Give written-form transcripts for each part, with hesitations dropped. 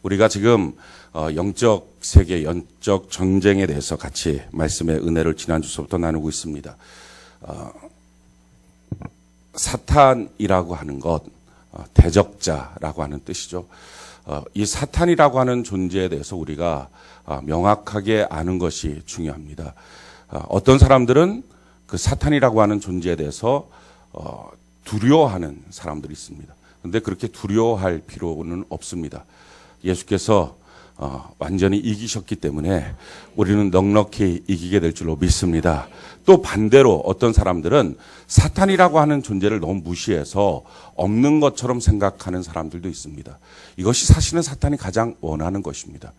우리가 지금 영적 세계, 영적 전쟁에 대해서 같이 말씀의 은혜를 지난주서부터 나누고 있습니다. 사탄이라고 하는 것, 대적자라고 하는 뜻이죠. 이 사탄이라고 하는 존재에 대해서 우리가 명확하게 아는 것이 중요합니다. 어떤 사람들은 그 사탄이라고 하는 존재에 대해서 두려워하는 사람들이 있습니다. 그런데 그렇게 두려워할 필요는 없습니다. 예수께서 완전히 이기셨기 때문에 우리는 넉넉히 이기게 될 줄로 믿습니다. 또 반대로 어떤 사람들은 사탄이라고 하는 존재를 너무 무시해서 없는 것처럼 생각하는 사람들도 있습니다. 이것이 사실은 사탄이 가장 원하는 것입니다.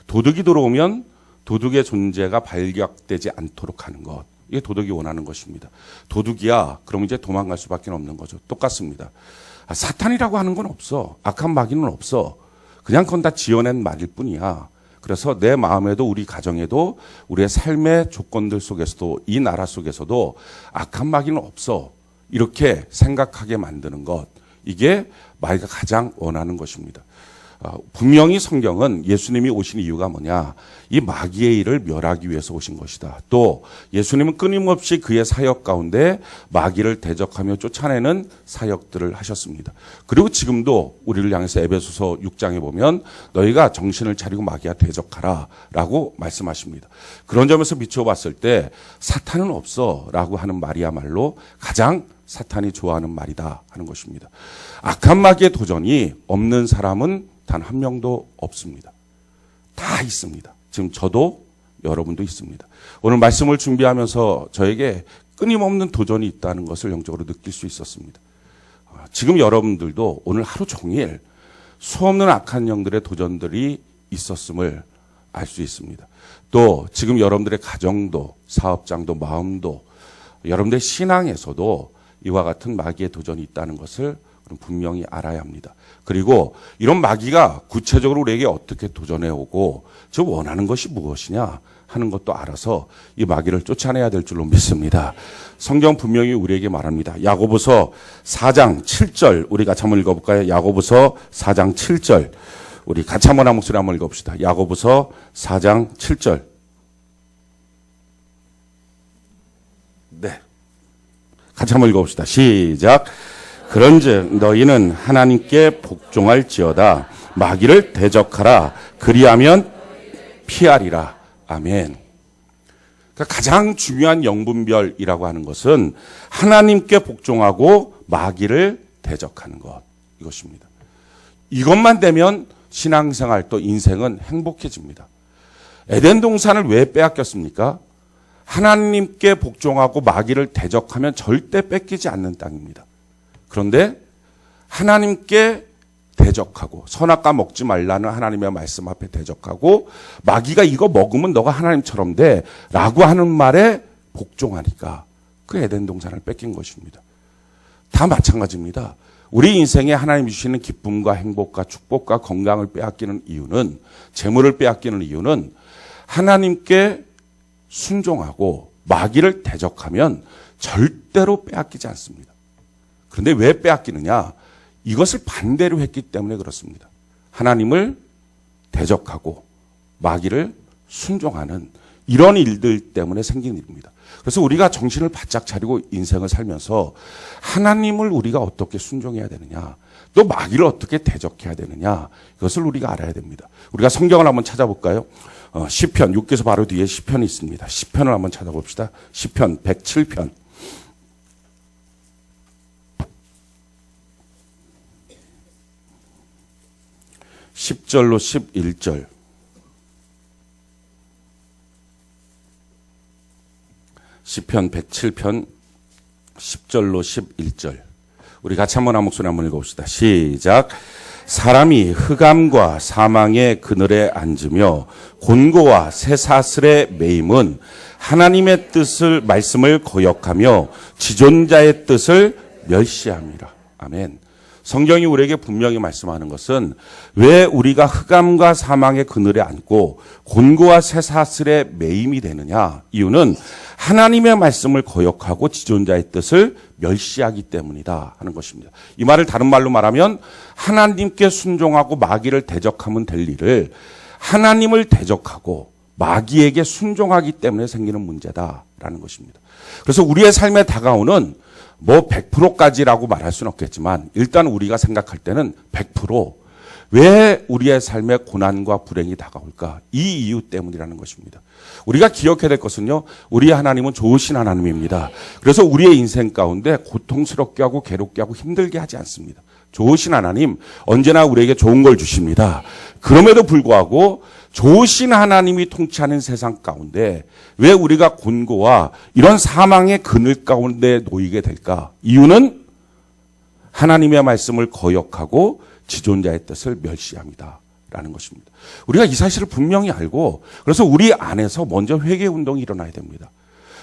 도둑이 들어오면 도둑의 존재가 발각되지 않도록 하는 것. 이게 도둑이 원하는 것입니다. 도둑이야, 그럼 이제 도망갈 수밖에 없는 거죠. 똑같습니다. 사탄이라고 하는 건 없어. 악한 마귀는 없어. 그냥 그건 다 지어낸 말일 뿐이야. 그래서 내 마음에도 우리 가정에도 우리의 삶의 조건들 속에서도 이 나라 속에서도 악한 마귀는 없어. 이렇게 생각하게 만드는 것. 이게 마귀가 가장 원하는 것입니다. 분명히 성경은 예수님이 오신 이유가 뭐냐? 이 마귀의 일을 멸하기 위해서 오신 것이다. 또 예수님은 끊임없이 그의 사역 가운데 마귀를 대적하며 쫓아내는 사역들을 하셨습니다. 그리고 지금도 우리를 향해서 에베소서 6장에 보면 너희가 정신을 차리고 마귀와 대적하라 라고 말씀하십니다. 그런 점에서 비춰봤을 때 사탄은 없어 라고 하는 말이야말로 가장 사탄이 좋아하는 말이다 하는 것입니다. 악한 마귀의 도전이 없는 사람은 단 한 명도 없습니다. 다 있습니다. 지금 저도 여러분도 있습니다. 오늘 말씀을 준비하면서 저에게 끊임없는 도전이 있다는 것을 영적으로 느낄 수 있었습니다. 지금 여러분들도 오늘 하루 종일 수없는 악한 영들의 도전들이 있었음을 알 수 있습니다. 또 지금 여러분들의 가정도 사업장도 마음도 여러분들의 신앙에서도 이와 같은 마귀의 도전이 있다는 것을 분명히 알아야 합니다. 그리고 이런 마귀가 구체적으로 우리에게 어떻게 도전해 오고 저 원하는 것이 무엇이냐 하는 것도 알아서 이 마귀를 쫓아내야 될 줄로 믿습니다. 성경 분명히 우리에게 말합니다. 야고보서 4장 7절 우리 같이 한번 읽어볼까요? 야고보서 4장 7절 우리 같이 한번 한 목소리 한번 읽어봅시다. 야고보서 4장 7절 네, 같이 한번 읽어봅시다. 시작. 그런즉 너희는 하나님께 복종할지어다. 마귀를 대적하라. 그리하면 피하리라. 아멘. 그러니까 가장 중요한 영분별이라고 하는 것은 하나님께 복종하고 마귀를 대적하는 것. 이것입니다. 이것만 되면 신앙생활 또 인생은 행복해집니다. 에덴 동산을 왜 빼앗겼습니까? 하나님께 복종하고 마귀를 대적하면 절대 뺏기지 않는 땅입니다. 그런데 하나님께 대적하고 선악과 먹지 말라는 하나님의 말씀 앞에 대적하고 마귀가 이거 먹으면 너가 하나님처럼 돼 라고 하는 말에 복종하니까 그 에덴 동산을 뺏긴 것입니다. 다 마찬가지입니다. 우리 인생에 하나님 주시는 기쁨과 행복과 축복과 건강을 빼앗기는 이유는 재물을 빼앗기는 이유는 하나님께 순종하고 마귀를 대적하면 절대로 빼앗기지 않습니다. 그런데 왜 빼앗기느냐? 이것을 반대로 했기 때문에 그렇습니다. 하나님을 대적하고 마귀를 순종하는 이런 일들 때문에 생긴 일입니다. 그래서 우리가 정신을 바짝 차리고 인생을 살면서 하나님을 우리가 어떻게 순종해야 되느냐, 또 마귀를 어떻게 대적해야 되느냐, 이것을 우리가 알아야 됩니다. 우리가 성경을 한번 찾아볼까요? 시편, 6기서 바로 뒤에 시편이 있습니다. 시편을 한번 찾아봅시다. 시편 107편. 10절로 11절. 시편 107편 10절로 11절. 우리 같이 한번 한 목소리 한번 읽어봅시다. 시작. 사람이 흑암과 사망의 그늘에 앉으며 곤고와 쇠사슬에 매임은 하나님의 뜻을 말씀을 거역하며 지존자의 뜻을 멸시함이라. 아멘. 성경이 우리에게 분명히 말씀하는 것은 왜 우리가 흑암과 사망의 그늘에 앉고 곤고와 쇠사슬에 매임이 되느냐. 이유는 하나님의 말씀을 거역하고 지존자의 뜻을 멸시하기 때문이다 하는 것입니다. 이 말을 다른 말로 말하면 하나님께 순종하고 마귀를 대적하면 될 일을 하나님을 대적하고 마귀에게 순종하기 때문에 생기는 문제다라는 것입니다. 그래서 우리의 삶에 다가오는 100%까지라고 말할 수는 없겠지만 일단 우리가 생각할 때는 100%왜 우리의 삶에 고난과 불행이 다가올까? 이 이유 때문이라는 것입니다. 우리가 기억해야 될 것은요. 우리 하나님은 좋으신 하나님입니다. 그래서 우리의 인생 가운데 고통스럽게 하고 괴롭게 하고 힘들게 하지 않습니다. 좋으신 하나님 언제나 우리에게 좋은 걸 주십니다. 그럼에도 불구하고 좋으신 하나님이 통치하는 세상 가운데 왜 우리가 곤고와 이런 사망의 그늘 가운데 놓이게 될까? 이유는 하나님의 말씀을 거역하고 지존자의 뜻을 멸시합니다. 라는 것입니다. 우리가 이 사실을 분명히 알고 그래서 우리 안에서 먼저 회개 운동이 일어나야 됩니다.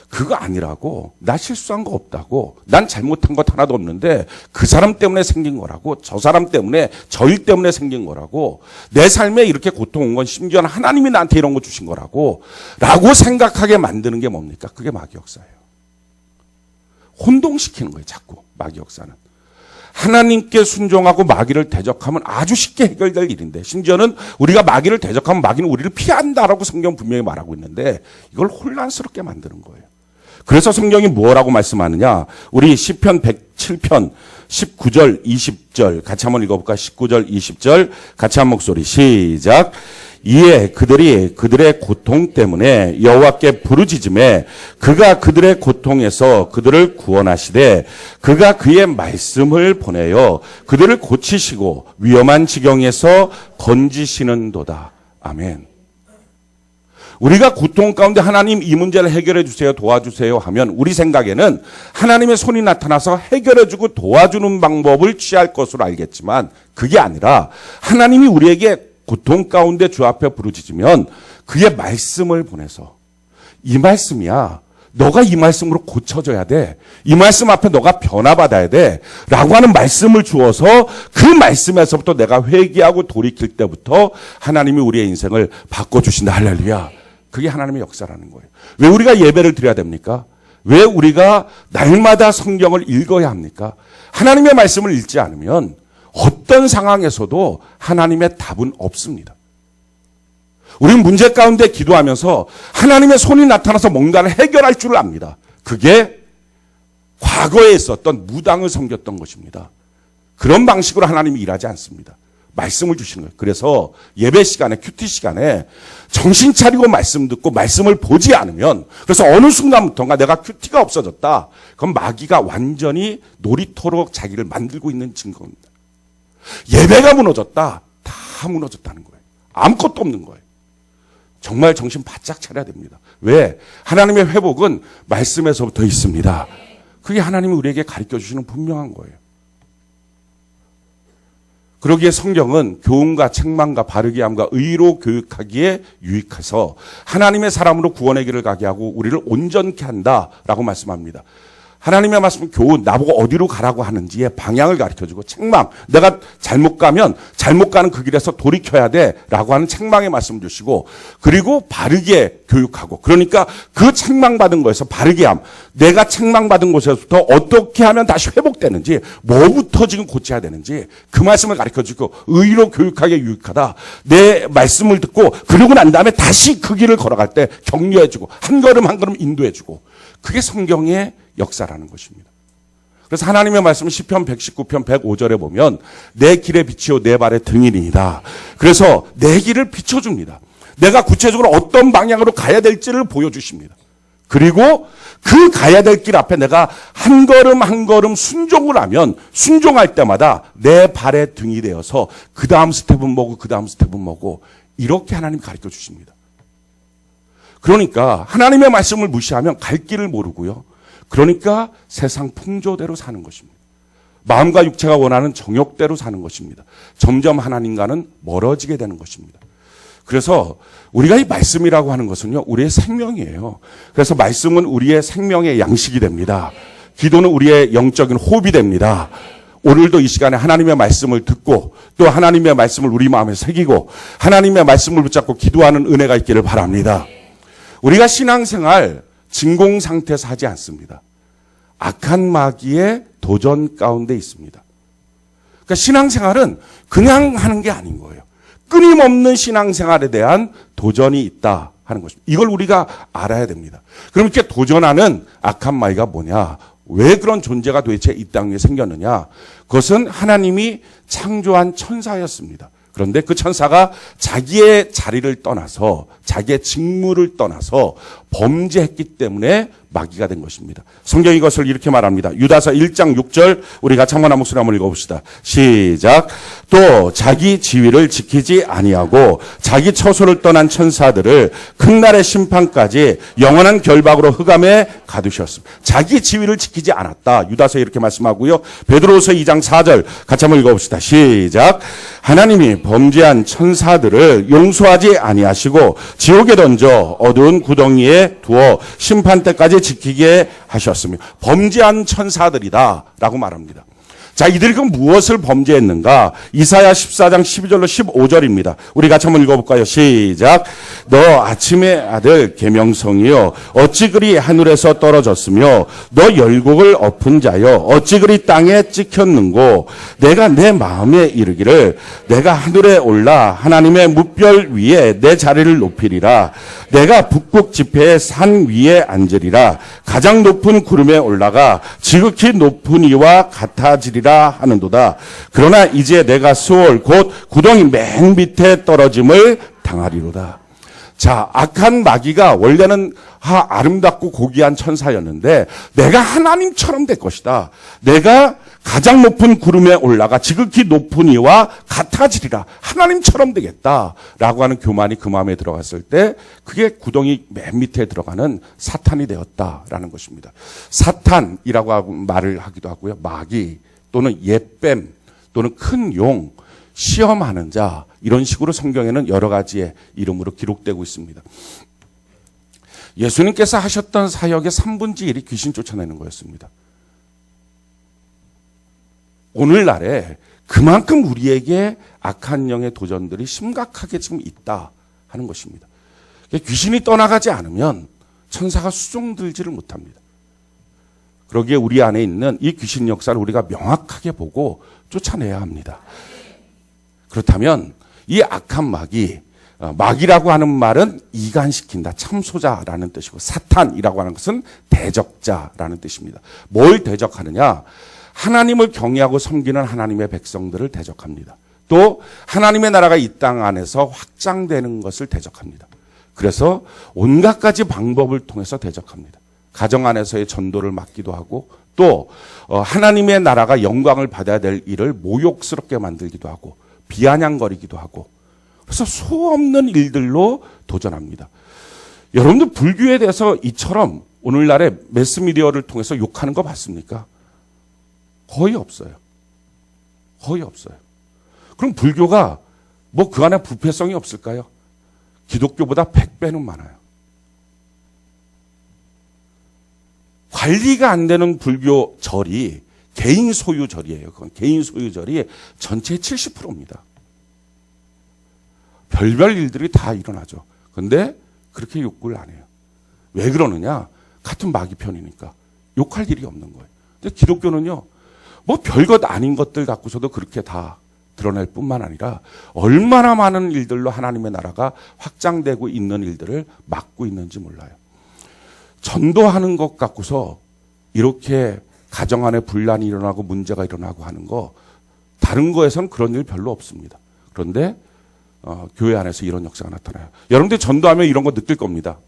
그거 아니라고 나 실수한 거 없다고 난 잘못한 것 하나도 없는데 그 사람 때문에 생긴 거라고 저 사람 때문에 저 일 때문에 생긴 거라고 내 삶에 이렇게 고통 온 건 심지어 하나님이 나한테 이런 거 주신 거라고 라고 생각하게 만드는 게 뭡니까? 그게 마귀 역사예요. 혼동시키는 거예요. 자꾸 마귀 역사는. 하나님께 순종하고 마귀를 대적하면 아주 쉽게 해결될 일인데 심지어는 우리가 마귀를 대적하면 마귀는 우리를 피한다라고 성경 분명히 말하고 있는데 이걸 혼란스럽게 만드는 거예요. 그래서 성경이 뭐라고 말씀하느냐. 우리 시편 107편 19절 20절 같이 한번 읽어볼까. 19절 20절 같이 한 목소리 시작. 이에 그들이 그들의 고통 때문에 여호와께 부르짖음에 그가 그들의 고통에서 그들을 구원하시되 그가 그의 말씀을 보내어 그들을 고치시고 위험한 지경에서 건지시는도다. 아멘. 우리가 고통 가운데 하나님 이 문제를 해결해 주세요, 도와주세요 하면 우리 생각에는 하나님의 손이 나타나서 해결해 주고 도와주는 방법을 취할 것으로 알겠지만 그게 아니라 하나님이 우리에게 고통 가운데 주 앞에 부르짖으면 그의 말씀을 보내서 이 말씀이야. 너가 이 말씀으로 고쳐져야 돼. 이 말씀 앞에 너가 변화받아야 돼. 라고 하는 말씀을 주어서 그 말씀에서부터 내가 회개하고 돌이킬 때부터 하나님이 우리의 인생을 바꿔주신다. 할렐루야. 그게 하나님의 역사라는 거예요. 왜 우리가 예배를 드려야 됩니까? 왜 우리가 날마다 성경을 읽어야 합니까? 하나님의 말씀을 읽지 않으면 어떤 상황에서도 하나님의 답은 없습니다. 우리는 문제 가운데 기도하면서 하나님의 손이 나타나서 뭔가를 해결할 줄을 압니다. 그게 과거에 있었던 무당을 섬겼던 것입니다. 그런 방식으로 하나님이 일하지 않습니다. 말씀을 주시는 거예요. 그래서 예배 시간에 큐티 시간에 정신 차리고 말씀 듣고 말씀을 보지 않으면 그래서 어느 순간부터가 내가 큐티가 없어졌다. 그건 마귀가 완전히 놀이터로 자기를 만들고 있는 증거입니다. 예배가 무너졌다. 다 무너졌다는 거예요. 아무것도 없는 거예요. 정말 정신 바짝 차려야 됩니다. 왜? 하나님의 회복은 말씀에서부터 있습니다. 그게 하나님이 우리에게 가르쳐 주시는 분명한 거예요. 그러기에 성경은 교훈과 책망과 바르게 함과 의로 교육하기에 유익해서 하나님의 사람으로 구원의 길을 가게 하고 우리를 온전케 한다라고 말씀합니다. 하나님의 말씀은 교훈, 나보고 어디로 가라고 하는지의 방향을 가르쳐주고 책망, 내가 잘못 가면 잘못 가는 그 길에서 돌이켜야 돼라고 하는 책망의 말씀 주시고 그리고 바르게 교육하고 그러니까 그 책망받은 거에서 바르게 함, 내가 책망받은 곳에서부터 어떻게 하면 다시 회복되는지 뭐부터 지금 고쳐야 되는지 그 말씀을 가르쳐주고 의로 교육하게 유익하다. 내 말씀을 듣고 그러고 난 다음에 다시 그 길을 걸어갈 때 격려해주고 한 걸음 한 걸음 인도해주고 그게 성경의 역사라는 것입니다. 그래서 하나님의 말씀은 시편 119편 105절에 보면 내 길에 비치오 내 발의 등이니이다. 그래서 내 길을 비춰줍니다. 내가 구체적으로 어떤 방향으로 가야 될지를 보여주십니다. 그리고 그 가야 될 길 앞에 내가 한 걸음 한 걸음 순종을 하면 순종할 때마다 내 발의 등이 되어서 그 다음 스텝은 뭐고 그 다음 스텝은 뭐고 이렇게 하나님 가르쳐 주십니다. 그러니까 하나님의 말씀을 무시하면 갈 길을 모르고요. 그러니까 세상 풍조대로 사는 것입니다. 마음과 육체가 원하는 정욕대로 사는 것입니다. 점점 하나님과는 멀어지게 되는 것입니다. 그래서 우리가 이 말씀이라고 하는 것은요, 우리의 생명이에요. 그래서 말씀은 우리의 생명의 양식이 됩니다. 기도는 우리의 영적인 호흡이 됩니다. 오늘도 이 시간에 하나님의 말씀을 듣고 또 하나님의 말씀을 우리 마음에 새기고 하나님의 말씀을 붙잡고 기도하는 은혜가 있기를 바랍니다. 우리가 신앙생활 진공 상태에서 하지 않습니다. 악한 마귀의 도전 가운데 있습니다. 그러니까 신앙생활은 그냥 하는 게 아닌 거예요. 끊임없는 신앙생활에 대한 도전이 있다 하는 것입니다. 이걸 우리가 알아야 됩니다. 그럼 이렇게 도전하는 악한 마귀가 뭐냐? 왜 그런 존재가 도대체 이 땅 위에 생겼느냐? 그것은 하나님이 창조한 천사였습니다. 그런데 그 천사가 자기의 자리를 떠나서 자기의 직무를 떠나서 범죄했기 때문에 마귀가 된 것입니다. 성경이 이것을 이렇게 말합니다. 유다서 1장 6절 우리 같이 한번 목소리 한번 읽어봅시다. 시작. 또 자기 지위를 지키지 아니하고 자기 처소를 떠난 천사들을 큰 날의 심판까지 영원한 결박으로 흑암에 가두셨습니다. 자기 지위를 지키지 않았다. 유다서에 이렇게 말씀하고요. 베드로서 2장 4절 같이 한번 읽어봅시다. 시작. 하나님이 범죄한 천사들을 용서하지 아니하시고 지옥에 던져 어두운 구덩이에 두어 심판 때까지 지키게 하셨으며 범죄한 천사들이다 라고 말합니다. 자, 이들이 그 무엇을 범죄했는가? 이사야 14장 12절로 15절입니다. 우리 같이 한번 읽어볼까요? 시작. 너 아침의 아들 계명성이여 어찌 그리 하늘에서 떨어졌으며 너 열국을 엎은 자여 어찌 그리 땅에 찍혔는고 내가 내 마음에 이르기를 내가 하늘에 올라 하나님의 뭇별 위에 내 자리를 높이리라. 내가 북극 지폐의 산 위에 앉으리라. 가장 높은 구름에 올라가 지극히 높은 이와 같아지리라 하는도다. 그러나 이제 내가 수월 곧 구덩이 맨 밑에 떨어짐을 당하리로다. 자, 악한 마귀가 원래는 아름답고 고귀한 천사였는데 내가 하나님처럼 될 것이다. 내가 가장 높은 구름에 올라가 지극히 높은 이와 같아지리라. 하나님처럼 되겠다라고 하는 교만이 그 마음에 들어갔을 때 그게 구덩이 맨 밑에 들어가는 사탄이 되었다라는 것입니다. 사탄이라고 말을 하기도 하고요. 마귀 또는 옛뱀 또는 큰 용, 시험하는 자 이런 식으로 성경에는 여러 가지의 이름으로 기록되고 있습니다. 예수님께서 하셨던 사역의 3분의 1이 귀신 쫓아내는 거였습니다. 오늘날에 그만큼 우리에게 악한 영의 도전들이 심각하게 지금 있다 하는 것입니다. 귀신이 떠나가지 않으면 천사가 수종들지를 못합니다. 그러기에 우리 안에 있는 이 귀신 역사를 우리가 명확하게 보고 쫓아내야 합니다. 그렇다면 이 악한 마귀, 마귀라고 하는 말은 이간시킨다, 참소자라는 뜻이고 사탄이라고 하는 것은 대적자라는 뜻입니다. 뭘 대적하느냐? 하나님을 경외하고 섬기는 하나님의 백성들을 대적합니다. 또 하나님의 나라가 이 땅 안에서 확장되는 것을 대적합니다. 그래서 온갖 가지 방법을 통해서 대적합니다. 가정 안에서의 전도를 막기도 하고 또 하나님의 나라가 영광을 받아야 될 일을 모욕스럽게 만들기도 하고 비아냥거리기도 하고 그래서 수 없는 일들로 도전합니다. 여러분들 불교에 대해서 이처럼 오늘날의 매스미디어를 통해서 욕하는 거 봤습니까? 거의 없어요. 거의 없어요. 그럼 불교가 뭐 그 안에 부패성이 없을까요? 기독교보다 100배는 많아요. 관리가 안 되는 불교 절이 개인 소유 절이에요. 그건 개인 소유 절이 전체의 70%입니다. 별별 일들이 다 일어나죠. 그런데 그렇게 욕을 안 해요. 왜 그러느냐? 같은 마귀 편이니까. 욕할 일이 없는 거예요. 근데 기독교는요. 뭐 별것 아닌 것들 갖고서도 그렇게 다 드러낼 뿐만 아니라 얼마나 많은 일들로 하나님의 나라가 확장되고 있는 일들을 막고 있는지 몰라요. 전도하는 것 갖고서 이렇게 가정 안에 분란이 일어나고 문제가 일어나고 하는 거 다른 거에선 그런 일 별로 없습니다. 그런데 교회 안에서 이런 역사가 나타나요. 여러분들 전도하면 이런 거 느낄 겁니다.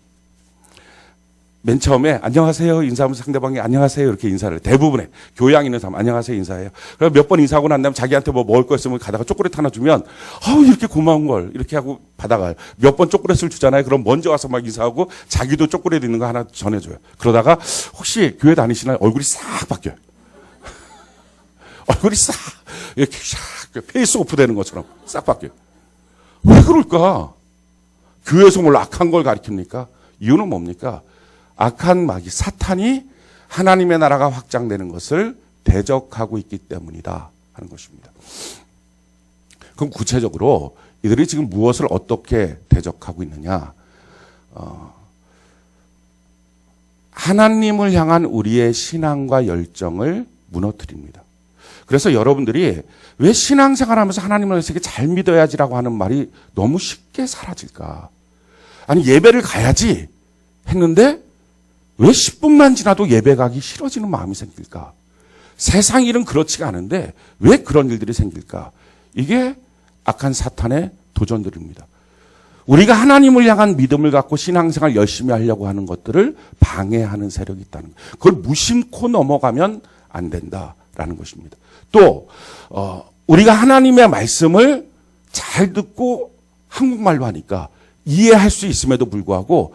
맨 처음에 안녕하세요 인사하면 상대방이 안녕하세요 이렇게 인사를 해요. 대부분의 교회 안에 있는 사람 안녕하세요 인사해요. 그럼 몇 번 인사하고 난 다음에 자기한테 뭐 먹을 거 있으면 가다가 초콜릿 하나 주면 이렇게 고마운 걸 이렇게 하고 받아가요. 몇 번 초콜릿을 주잖아요. 그럼 먼저 와서 막 인사하고 자기도 초콜릿 있는 거 하나 전해줘요. 그러다가 혹시 교회 다니시나요? 얼굴이 싹 바뀌어요. 얼굴이 싹 이렇게 싹 페이스 오프 되는 것처럼 싹 바뀌어요. 왜 그럴까? 교회에서 뭘 악한 걸 가르칩니까? 이유는 뭡니까? 악한 마귀 사탄이 하나님의 나라가 확장되는 것을 대적하고 있기 때문이다 하는 것입니다. 그럼 구체적으로 이들이 지금 무엇을 어떻게 대적하고 있느냐? 하나님을 향한 우리의 신앙과 열정을 무너뜨립니다. 그래서 여러분들이 왜 신앙생활하면서 하나님을 되게 잘 믿어야지라고 하는 말이 너무 쉽게 사라질까? 아니 예배를 가야지 했는데 왜 10분만 지나도 예배 가기 싫어지는 마음이 생길까? 세상 일은 그렇지가 않은데 왜 그런 일들이 생길까? 이게 악한 사탄의 도전들입니다. 우리가 하나님을 향한 믿음을 갖고 신앙생활 열심히 하려고 하는 것들을 방해하는 세력이 있다는 거예요. 그걸 무심코 넘어가면 안 된다라는 것입니다. 또 우리가 하나님의 말씀을 잘 듣고 한국말로 하니까 이해할 수 있음에도 불구하고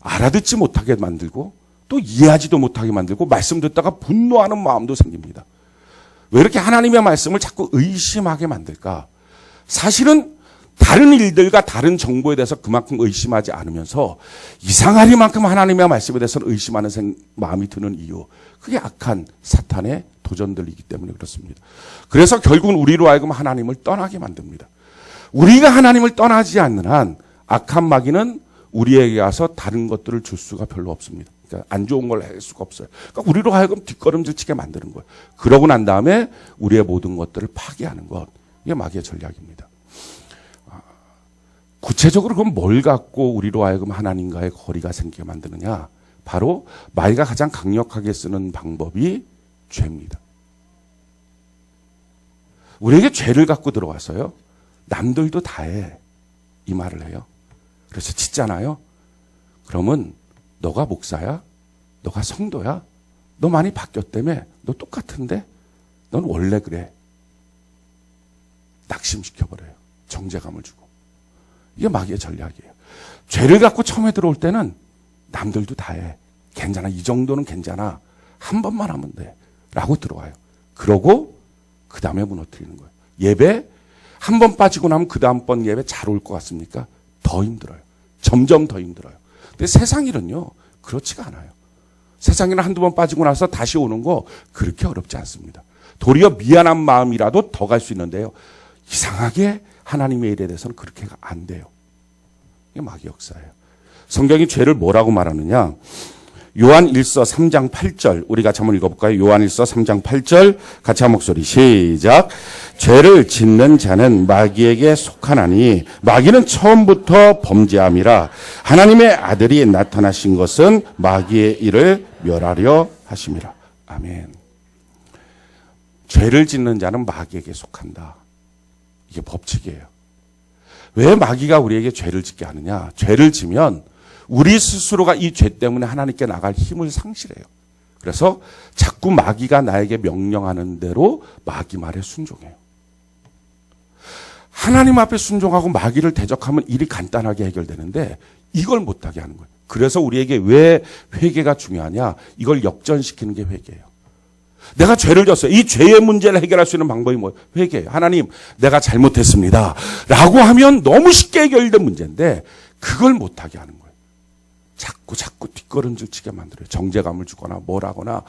알아듣지 못하게 만들고 또 이해하지도 못하게 만들고 말씀 듣다가 분노하는 마음도 생깁니다. 왜 이렇게 하나님의 말씀을 자꾸 의심하게 만들까? 사실은 다른 일들과 다른 정보에 대해서 그만큼 의심하지 않으면서 이상하리만큼 하나님의 말씀에 대해서는 의심하는 마음이 드는 이유, 그게 악한 사탄의 도전들이기 때문에 그렇습니다. 그래서 결국은 우리로 하여금 하나님을 떠나게 만듭니다. 우리가 하나님을 떠나지 않는 한 악한 마귀는 우리에게 와서 다른 것들을 줄 수가 별로 없습니다. 그러니까 안 좋은 걸 할 수가 없어요. 그러니까 우리로 하여금 뒷걸음질 치게 만드는 거예요. 그러고 난 다음에 우리의 모든 것들을 파괴하는 것, 이게 마귀의 전략입니다. 구체적으로 그럼 뭘 갖고 우리로 하여금 하나님과의 거리가 생기게 만드느냐? 바로 마귀가 가장 강력하게 쓰는 방법이 죄입니다. 우리에게 죄를 갖고 들어와서요, 남들도 다 해, 이 말을 해요. 그래서 짓잖아요. 그러면 너가 목사야? 너가 성도야? 너 많이 바뀌었다며? 너 똑같은데? 넌 원래 그래. 낙심시켜버려요. 정죄감을 주고. 이게 마귀의 전략이에요. 죄를 갖고 처음에 들어올 때는 남들도 다 해. 괜찮아. 이 정도는 괜찮아. 한 번만 하면 돼. 라고 들어와요. 그러고 그 다음에 무너뜨리는 거예요. 예배 한 번 빠지고 나면 그 다음번 예배 잘 올 것 같습니까? 더 힘들어요. 점점 더 힘들어요. 근데 세상 일은요, 그렇지가 않아요. 세상 일은 한두 번 빠지고 나서 다시 오는 거 그렇게 어렵지 않습니다. 도리어 미안한 마음이라도 더 갈 수 있는데요. 이상하게 하나님의 일에 대해서는 그렇게 안 돼요. 이게 마귀 역사예요. 성경이 죄를 뭐라고 말하느냐? 요한 1서 3장 8절 우리 같이 한번 읽어볼까요? 요한 1서 3장 8절 같이 한 목소리 시작. 죄를 짓는 자는 마귀에게 속하나니 마귀는 처음부터 범죄함이라 하나님의 아들이 나타나신 것은 마귀의 일을 멸하려 하심이라. 아멘. 죄를 짓는 자는 마귀에게 속한다. 이게 법칙이에요. 왜 마귀가 우리에게 죄를 짓게 하느냐? 죄를 지면 우리 스스로가 이 죄 때문에 하나님께 나갈 힘을 상실해요. 그래서 자꾸 마귀가 나에게 명령하는 대로 마귀 말에 순종해요. 하나님 앞에 순종하고 마귀를 대적하면 일이 간단하게 해결되는데 이걸 못하게 하는 거예요. 그래서 우리에게 왜 회개가 중요하냐? 이걸 역전시키는 게 회개예요. 내가 죄를 졌어요. 이 죄의 문제를 해결할 수 있는 방법이 뭐예요? 회개예요. 하나님, 내가 잘못했습니다. 라고 하면 너무 쉽게 해결된 문제인데 그걸 못하게 하는 거예요. 자꾸 뒷걸음질 치게 만들어요. 정죄감을 주거나 뭐라거나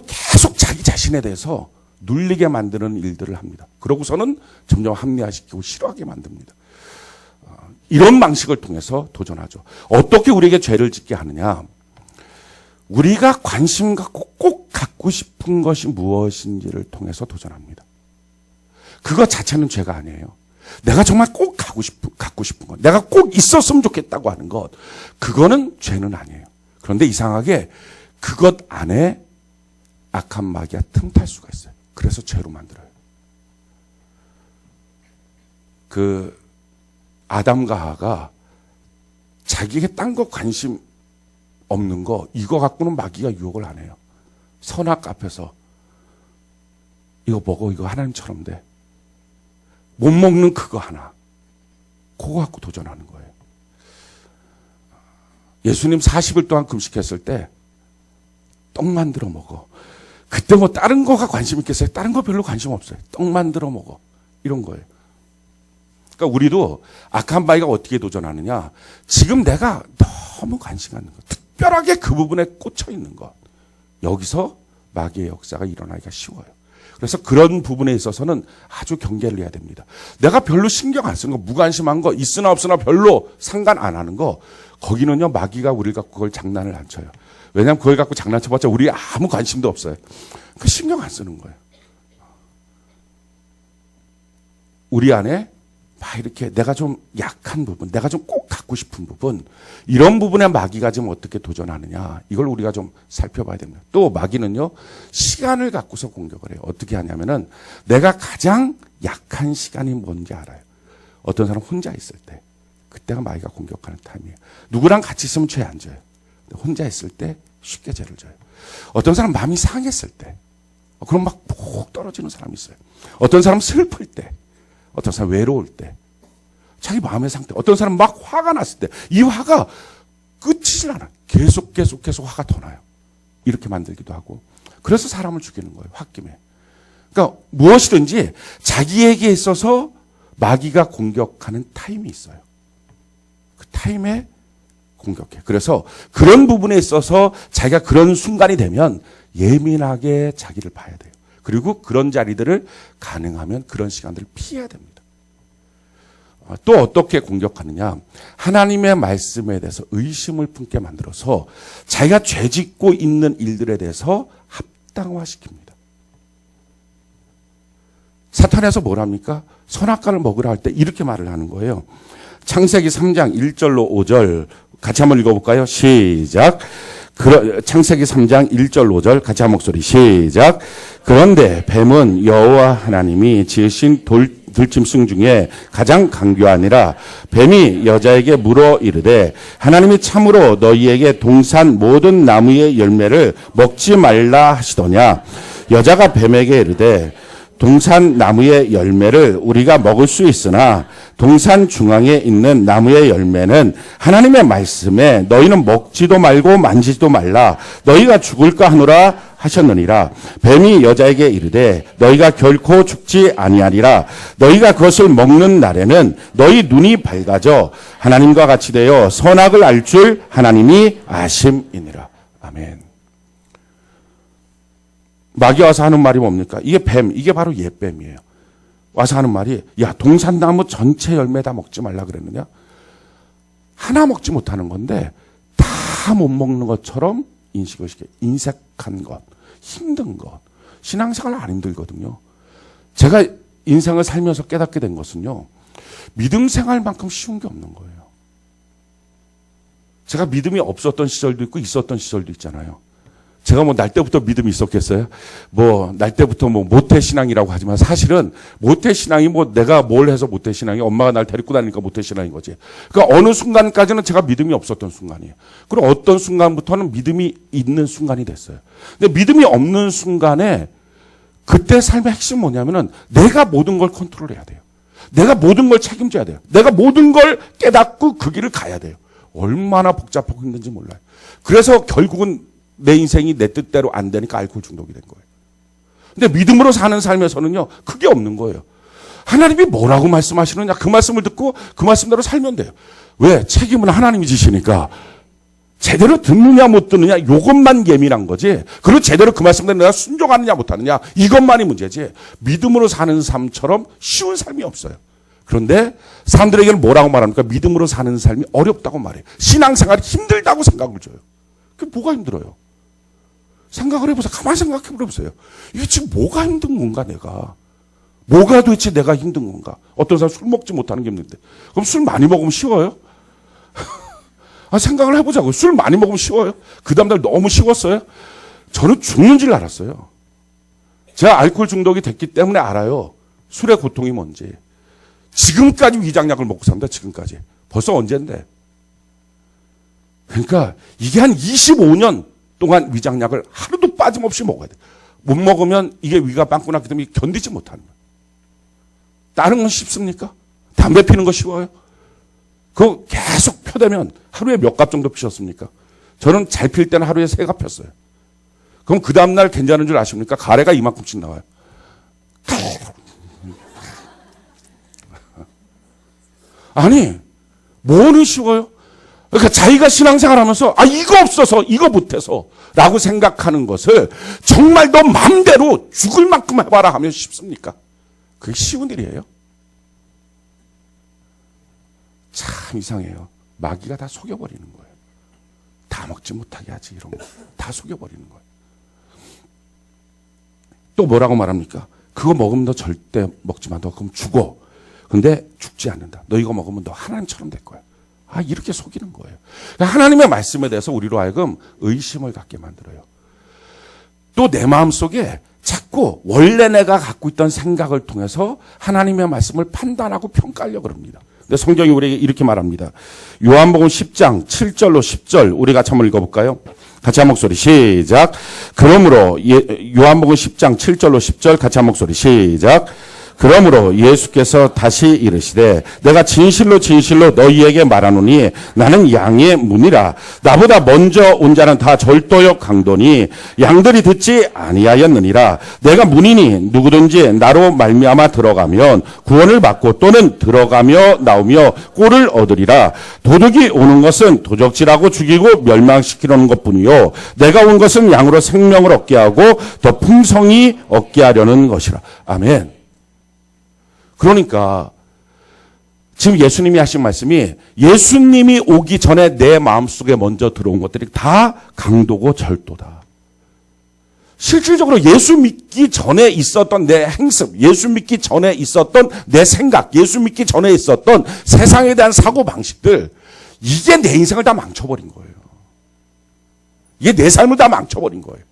계속 자기 자신에 대해서 눌리게 만드는 일들을 합니다. 그러고서는 점점 합리화시키고 싫어하게 만듭니다. 이런 방식을 통해서 도전하죠. 어떻게 우리에게 죄를 짓게 하느냐? 우리가 관심 갖고 꼭 갖고 싶은 것이 무엇인지를 통해서 도전합니다. 그것 자체는 죄가 아니에요. 내가 정말 꼭 갖고 싶은 것, 내가 꼭 있었으면 좋겠다고 하는 것, 그거는 죄는 아니에요. 그런데 이상하게 그것 안에 악한 마귀가 틈탈 수가 있어요. 그래서 죄로 만들어요. 아담과 하와가 자기에게 딴 거 관심 없는 거, 이거 갖고는 마귀가 유혹을 안 해요. 선악 앞에서 이거 먹어, 이거 하나님처럼 돼. 못 먹는 그거 하나. 그거 갖고 도전하는 거예요. 예수님 40일 동안 금식했을 때 떡 만들어 먹어. 그때 다른 거가 관심 있겠어요? 다른 거 별로 관심 없어요. 떡 만들어 먹어. 이런 거예요. 그러니까 우리도 악한 마귀가 어떻게 도전하느냐? 지금 내가 너무 관심 갖는 것, 특별하게 그 부분에 꽂혀 있는 것, 여기서 마귀의 역사가 일어나기가 쉬워요. 그래서 그런 부분에 있어서는 아주 경계를 해야 됩니다. 내가 별로 신경 안 쓰는 거, 무관심한 거, 있으나 없으나 별로 상관 안 하는 거, 거기는요, 마귀가 우리를 갖고 그걸 장난을 안 쳐요. 왜냐하면 그걸 갖고 장난쳐봤자 우리 아무 관심도 없어요. 그 신경 안 쓰는 거예요. 우리 안에 막 이렇게 내가 좀 약한 부분, 내가 좀 꼭 갖고 싶은 부분, 이런 부분에 마귀가 지금 어떻게 도전하느냐, 이걸 우리가 좀 살펴봐야 됩니다. 또 마귀는요, 시간을 갖고서 공격을 해요. 어떻게 하냐면은 내가 가장 약한 시간이 뭔지 알아요. 어떤 사람 혼자 있을 때, 그때가 마귀가 공격하는 타임이에요. 누구랑 같이 있으면 죄 안 져요. 혼자 있을 때 쉽게 죄를 져요. 어떤 사람 마음이 상했을 때, 그럼 막 푹 떨어지는 사람이 있어요. 어떤 사람 슬플 때, 어떤 사람 외로울 때, 자기 마음의 상태, 어떤 사람 막 화가 났을 때, 이 화가 끝이질 않아. 계속 화가 더 나요. 이렇게 만들기도 하고. 그래서 사람을 죽이는 거예요, 홧김에. 그러니까 무엇이든지 자기에게 있어서 마귀가 공격하는 타임이 있어요. 그 타임에 공격해. 그래서 그런 부분에 있어서 자기가 그런 순간이 되면 예민하게 자기를 봐야 돼요. 그리고 그런 자리들을 가능하면 그런 시간들을 피해야 됩니다. 또 어떻게 공격하느냐. 하나님의 말씀에 대해서 의심을 품게 만들어서 자기가 죄짓고 있는 일들에 대해서 합당화시킵니다. 사탄에서 뭘 합니까? 선악과를 먹으라 할 때 이렇게 말을 하는 거예요. 창세기 3장 1절로 5절 같이 한번 읽어볼까요? 시작. 창세기 3장 1절 5절 같이 한 목소리 시작. 그런데 뱀은 여호와 하나님이 지으신 들짐승 중에 가장 강교하니라. 뱀이 여자에게 물어 이르되 하나님이 참으로 너희에게 동산 모든 나무의 열매를 먹지 말라 하시더냐. 여자가 뱀에게 이르되 동산 나무의 열매를 우리가 먹을 수 있으나 동산 중앙에 있는 나무의 열매는 하나님의 말씀에 너희는 먹지도 말고 만지지도 말라 너희가 죽을까 하노라 하셨느니라. 뱀이 여자에게 이르되 너희가 결코 죽지 아니하리라. 너희가 그것을 먹는 날에는 너희 눈이 밝아져 하나님과 같이 되어 선악을 알 줄 하나님이 아심이니라. 아멘. 마귀 와서 하는 말이 뭡니까? 이게 뱀, 이게 바로 옛뱀이에요. 와서 하는 말이, 야, 동산나무 전체 열매 다 먹지 말라 그랬느냐? 하나 먹지 못하는 건데 다 못 먹는 것처럼 인식을 시켜요. 인색한 것, 힘든 것. 신앙생활 안 힘들거든요. 제가 인생을 살면서 깨닫게 된 것은요, 믿음 생활만큼 쉬운 게 없는 거예요. 제가 믿음이 없었던 시절도 있고 있었던 시절도 있잖아요. 제가 날 때부터 믿음이 있었겠어요? 날 때부터 모태신앙이라고 하지만 사실은 모태신앙이 내가 뭘 해서 모태신앙이 엄마가 날 데리고 다니니까 모태신앙인 거지. 그러니까 어느 순간까지는 제가 믿음이 없었던 순간이에요. 그리고 어떤 순간부터는 믿음이 있는 순간이 됐어요. 근데 믿음이 없는 순간에 그때 삶의 핵심은 뭐냐면은 내가 모든 걸 컨트롤해야 돼요. 내가 모든 걸 책임져야 돼요. 내가 모든 걸 깨닫고 그 길을 가야 돼요. 얼마나 복잡하고 힘든지 몰라요. 그래서 결국은 내 인생이 내 뜻대로 안 되니까 알코올 중독이 된 거예요. 근데 믿음으로 사는 삶에서는요, 그게 없는 거예요. 하나님이 뭐라고 말씀하시느냐, 그 말씀을 듣고 그 말씀대로 살면 돼요. 왜? 책임은 하나님이 지시니까. 제대로 듣느냐 못 듣느냐 이것만 예민한 거지. 그리고 제대로 그 말씀대로 내가 순종하느냐 못하느냐 이것만이 문제지. 믿음으로 사는 삶처럼 쉬운 삶이 없어요. 그런데 사람들에게는 뭐라고 말합니까? 믿음으로 사는 삶이 어렵다고 말해요. 신앙생활이 힘들다고 생각을 줘요. 그게 뭐가 힘들어요? 생각을 해보세요. 가만히 생각해 보세요. 이게 지금 뭐가 힘든 건가 내가? 뭐가 도대체 내가 힘든 건가? 어떤 사람 술 먹지 못하는 게 힘든데. 그럼 술 많이 먹으면 쉬워요? 생각을 해보자고요. 술 많이 먹으면 쉬워요? 그 다음날 너무 쉬웠어요? 저는 죽는 줄 알았어요. 제가 알코올 중독이 됐기 때문에 알아요. 술의 고통이 뭔지. 지금까지 위장약을 먹고 삽니다. 지금까지. 벌써 언젠데. 그러니까 이게 한 25년 동안 위장약을 하루도 빠짐없이 먹어야 돼. 못 먹으면 이게 위가 빵꾸 났기 때문에 견디지 못하는 거예요. 다른 건 쉽습니까? 담배 피는 거 쉬워요? 그거 계속 펴대면 하루에 몇 갑 정도 피셨습니까? 저는 잘 필 때는 하루에 3갑 폈어요. 그럼 그 다음날 괜찮은 줄 아십니까? 가래가 이만큼씩 나와요. 아니, 뭐는 쉬워요? 그러니까 자기가 신앙생활 하면서 이거 없어서 이거 못해서 라고 생각하는 것을 정말 너 마음대로 죽을 만큼 해봐라 하면 쉽습니까? 그게 쉬운 일이에요. 참 이상해요. 마귀가 다 속여버리는 거예요. 다 먹지 못하게 하지 이런 거. 다 속여버리는 거예요. 또 뭐라고 말합니까? 그거 먹으면 너 절대 먹지 마. 너 그럼 죽어. 근데 죽지 않는다. 너 이거 먹으면 너 하나님처럼 될 거야. 아, 이렇게 속이는 거예요. 하나님의 말씀에 대해서 우리로 하여금 의심을 갖게 만들어요. 또 내 마음속에 자꾸 원래 내가 갖고 있던 생각을 통해서 하나님의 말씀을 판단하고 평가하려고 합니다. 근데 성경이 우리에게 이렇게 말합니다. 요한복음 10장 7절로 10절 우리 같이 한번 읽어볼까요? 같이 한 목소리 시작. 그러므로 요한복음 10장 7절로 10절 같이 한 목소리 시작. 그러므로 예수께서 다시 이르시되 내가 진실로 진실로 너희에게 말하노니 나는 양의 문이라. 나보다 먼저 온 자는 다 절도요 강도니 양들이 듣지 아니하였느니라. 내가 문이니 누구든지 나로 말미암아 들어가면 구원을 받고 또는 들어가며 나오며 꼴을 얻으리라. 도둑이 오는 것은 도적질하고 죽이고 멸망시키려는 것뿐이요 내가 온 것은 양으로 생명을 얻게 하고 더 풍성히 얻게 하려는 것이라. 아멘. 그러니까 지금 예수님이 하신 말씀이 예수님이 오기 전에 내 마음속에 먼저 들어온 것들이 다 강도고 절도다. 실질적으로 예수 믿기 전에 있었던 내 행습, 예수 믿기 전에 있었던 내 생각, 예수 믿기 전에 있었던 세상에 대한 사고방식들, 이게 내 인생을 다 망쳐버린 거예요. 이게 내 삶을 다 망쳐버린 거예요.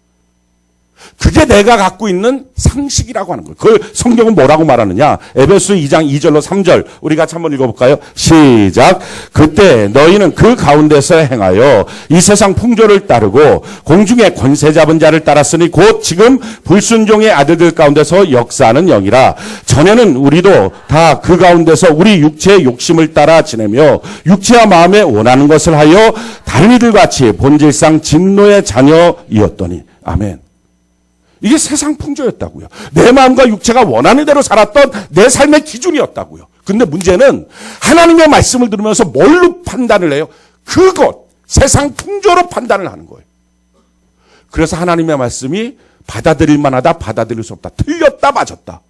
그게 내가 갖고 있는 상식이라고 하는 거예요. 그걸 성경은 뭐라고 말하느냐? 에베소 2장 2절로 3절 우리 같이 한번 읽어볼까요? 시작. 그때 너희는 그 가운데서 행하여 이 세상 풍조를 따르고 공중의 권세 잡은 자를 따랐으니 곧 지금 불순종의 아들들 가운데서 역사하는 영이라. 전에는 우리도 다 그 가운데서 우리 육체의 욕심을 따라 지내며 육체와 마음에 원하는 것을 하여 다른 이들 같이 본질상 진노의 자녀이었더니. 아멘. 이게 세상 풍조였다고요. 내 마음과 육체가 원하는 대로 살았던 내 삶의 기준이었다고요. 근데 문제는 하나님의 말씀을 들으면서 뭘로 판단을 해요? 그것, 세상 풍조로 판단을 하는 거예요. 그래서 하나님의 말씀이 받아들일 만하다, 받아들일 수 없다. 틀렸다, 맞았다.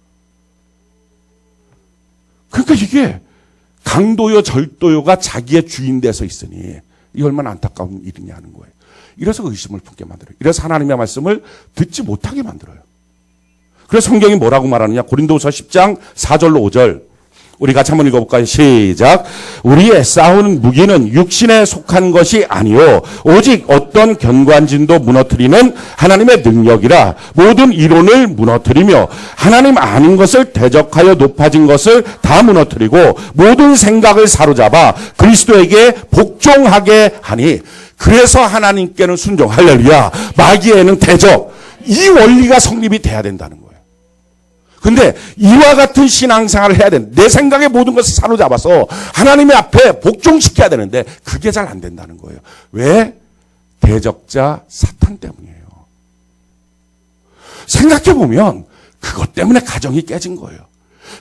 그러니까 이게 강도요, 절도요가 자기의 주인 돼서 있으니 이게 얼마나 안타까운 일이냐 하는 거예요. 이래서 의심을 품게 만들어요. 이래서 하나님의 말씀을 듣지 못하게 만들어요. 그래서 성경이 뭐라고 말하느냐? 고린도후서 10장 4절로 5절 우리 같이 한번 읽어볼까요? 시작. 우리의 싸우는 무기는 육신에 속한 것이 아니요 오직 어떤 견관진도 무너뜨리는 하나님의 능력이라. 모든 이론을 무너뜨리며 하나님 아닌 것을 대적하여 높아진 것을 다 무너뜨리고 모든 생각을 사로잡아 그리스도에게 복종하게 하니. 그래서 하나님께는 순종, 할렐루야. 마귀에는 대적. 이 원리가 성립이 돼야 된다는 거예요. 근데 이와 같은 신앙생활을 해야 되는데 내 생각의 모든 것을 사로잡아서 하나님의 앞에 복종시켜야 되는데 그게 잘 안 된다는 거예요. 왜? 대적자 사탄 때문이에요. 생각해보면 그것 때문에 가정이 깨진 거예요.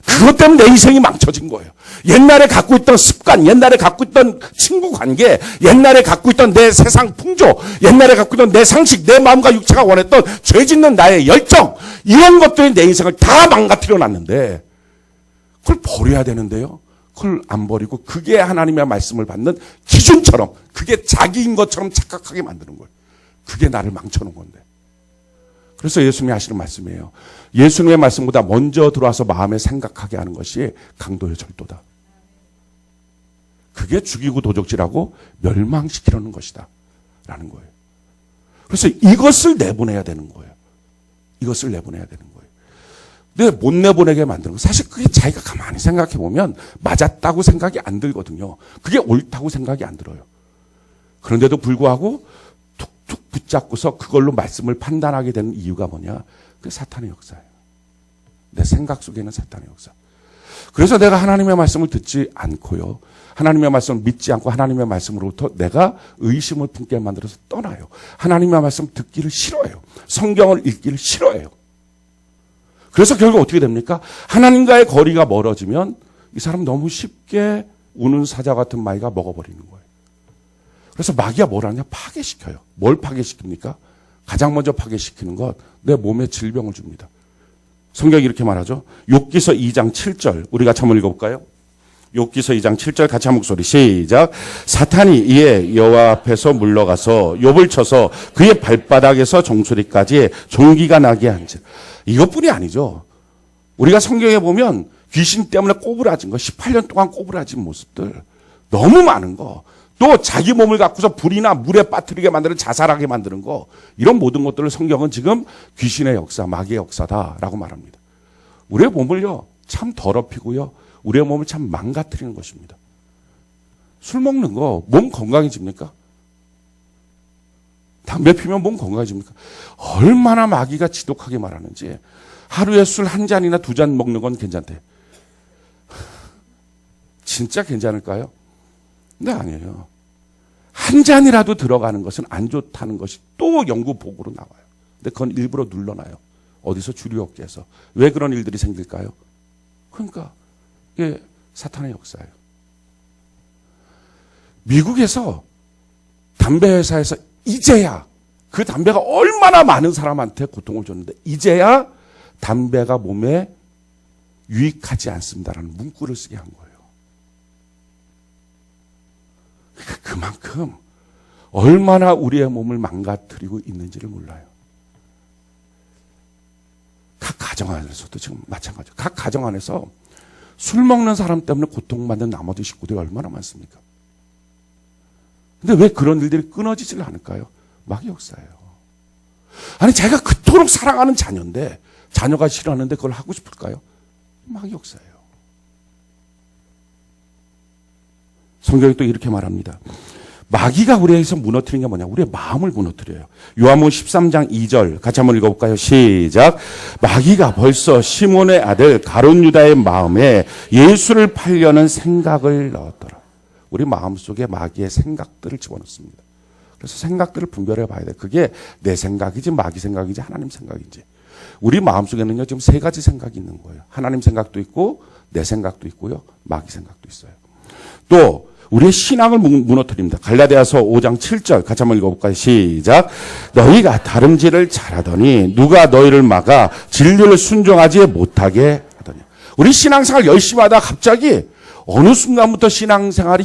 그것 때문에 내 인생이 망쳐진 거예요. 옛날에 갖고 있던 습관, 옛날에 갖고 있던 친구 관계, 옛날에 갖고 있던 내 세상 풍조, 옛날에 갖고 있던 내 상식, 내 마음과 육체가 원했던 죄 짓는 나의 열정, 이런 것들이 내 인생을 다 망가뜨려 놨는데 그걸 버려야 되는데요. 그걸 안 버리고 그게 하나님의 말씀을 받는 기준처럼, 그게 자기인 것처럼 착각하게 만드는 거예요. 그게 나를 망쳐놓은 건데. 그래서 예수님이 하시는 말씀이에요. 예수님의 말씀보다 먼저 들어와서 마음에 생각하게 하는 것이 강도의 절도다. 그게 죽이고 도적질하고 멸망시키려는 것이다. 라는 거예요. 그래서 이것을 내보내야 되는 거예요. 이것을 내보내야 되는 거예요. 근데 못 내보내게 만드는 거. 사실 그게 자기가 가만히 생각해 보면 맞았다고 생각이 안 들거든요. 그게 옳다고 생각이 안 들어요. 그런데도 불구하고 툭툭 붙잡고서 그걸로 말씀을 판단하게 되는 이유가 뭐냐? 그게 사탄의 역사예요. 내 생각 속에는 사탄의 역사. 그래서 내가 하나님의 말씀을 듣지 않고요. 하나님의 말씀을 믿지 않고 하나님의 말씀으로부터 내가 의심을 품게 만들어서 떠나요. 하나님의 말씀 듣기를 싫어해요. 성경을 읽기를 싫어해요. 그래서 결국 어떻게 됩니까? 하나님과의 거리가 멀어지면 이 사람 너무 쉽게 우는 사자 같은 마귀가 먹어버리는 거예요. 그래서 마귀가 뭘 하냐? 파괴시켜요. 뭘 파괴시킵니까? 가장 먼저 파괴시키는 것, 내 몸에 질병을 줍니다. 성경이 이렇게 말하죠. 욥기서 2장 7절 우리 같이 한번 읽어볼까요? 욥기서 2장 7절 같이 한 목소리 시작. 사탄이 이에 여호와 앞에서 물러가서 욥을 쳐서 그의 발바닥에서 종소리까지 종기가 나게 한즉. 이것뿐이 아니죠. 우리가 성경에 보면 귀신 때문에 꼬부라진 거, 18년 동안 꼬부라진 모습들 너무 많은 거, 또 자기 몸을 갖고서 불이나 물에 빠뜨리게 만드는, 자살하게 만드는 거, 이런 모든 것들을 성경은 지금 귀신의 역사, 마귀의 역사다라고 말합니다. 우리의 몸을요 참 더럽히고요, 우리의 몸을 참 망가뜨리는 것입니다. 술 먹는 거 몸 건강해집니까? 담배 피면 몸 건강해집니까? 얼마나 마귀가 지독하게 말하는지. 하루에 술 한 잔이나 두 잔 먹는 건 괜찮대. 진짜 괜찮을까요? 근데 아니에요. 한 잔이라도 들어가는 것은 안 좋다는 것이 또 연구 보고로 나와요. 근데 그건 일부러 눌러놔요. 어디서 주류업계에서. 왜 그런 일들이 생길까요? 그러니까 이게 사탄의 역사예요. 미국에서 담배 회사에서 이제야, 그 담배가 얼마나 많은 사람한테 고통을 줬는데 이제야 담배가 몸에 유익하지 않습니다라는 문구를 쓰게 한 거예요. 그러니까 그만큼 얼마나 우리의 몸을 망가뜨리고 있는지를 몰라요. 각 가정 안에서도 지금 마찬가지예요. 각 가정 안에서 술 먹는 사람 때문에 고통받는 나머지 식구들이 얼마나 많습니까? 근데 왜 그런 일들이 끊어지질 않을까요? 마귀 역사예요. 아니 제가 그토록 사랑하는 자녀인데 자녀가 싫어하는데 그걸 하고 싶을까요? 마귀 역사예요. 성경이 또 이렇게 말합니다. 마귀가 우리에게서 무너뜨리는 게 뭐냐? 우리의 마음을 무너뜨려요. 요한복음 13장 2절 같이 한번 읽어볼까요? 시작. 마귀가 벌써 시몬의 아들 가룟 유다의 마음에 예수를 팔려는 생각을 넣었더라. 우리 마음속에 마귀의 생각들을 집어넣습니다. 그래서 생각들을 분별해 봐야 돼. 그게 내 생각이지 마귀 생각이지 하나님 생각인지. 우리 마음속에는요 지금 세 가지 생각이 있는 거예요. 하나님 생각도 있고 내 생각도 있고요. 마귀 생각도 있어요. 또 우리의 신앙을 무너뜨립니다. 갈라디아서 5장 7절 같이 한번 읽어볼까요? 시작. 너희가 다름질을 잘하더니 누가 너희를 막아 진리를 순종하지 못하게 하더냐. 우리 신앙생활 열심히 하다가 갑자기 어느 순간부터 신앙생활이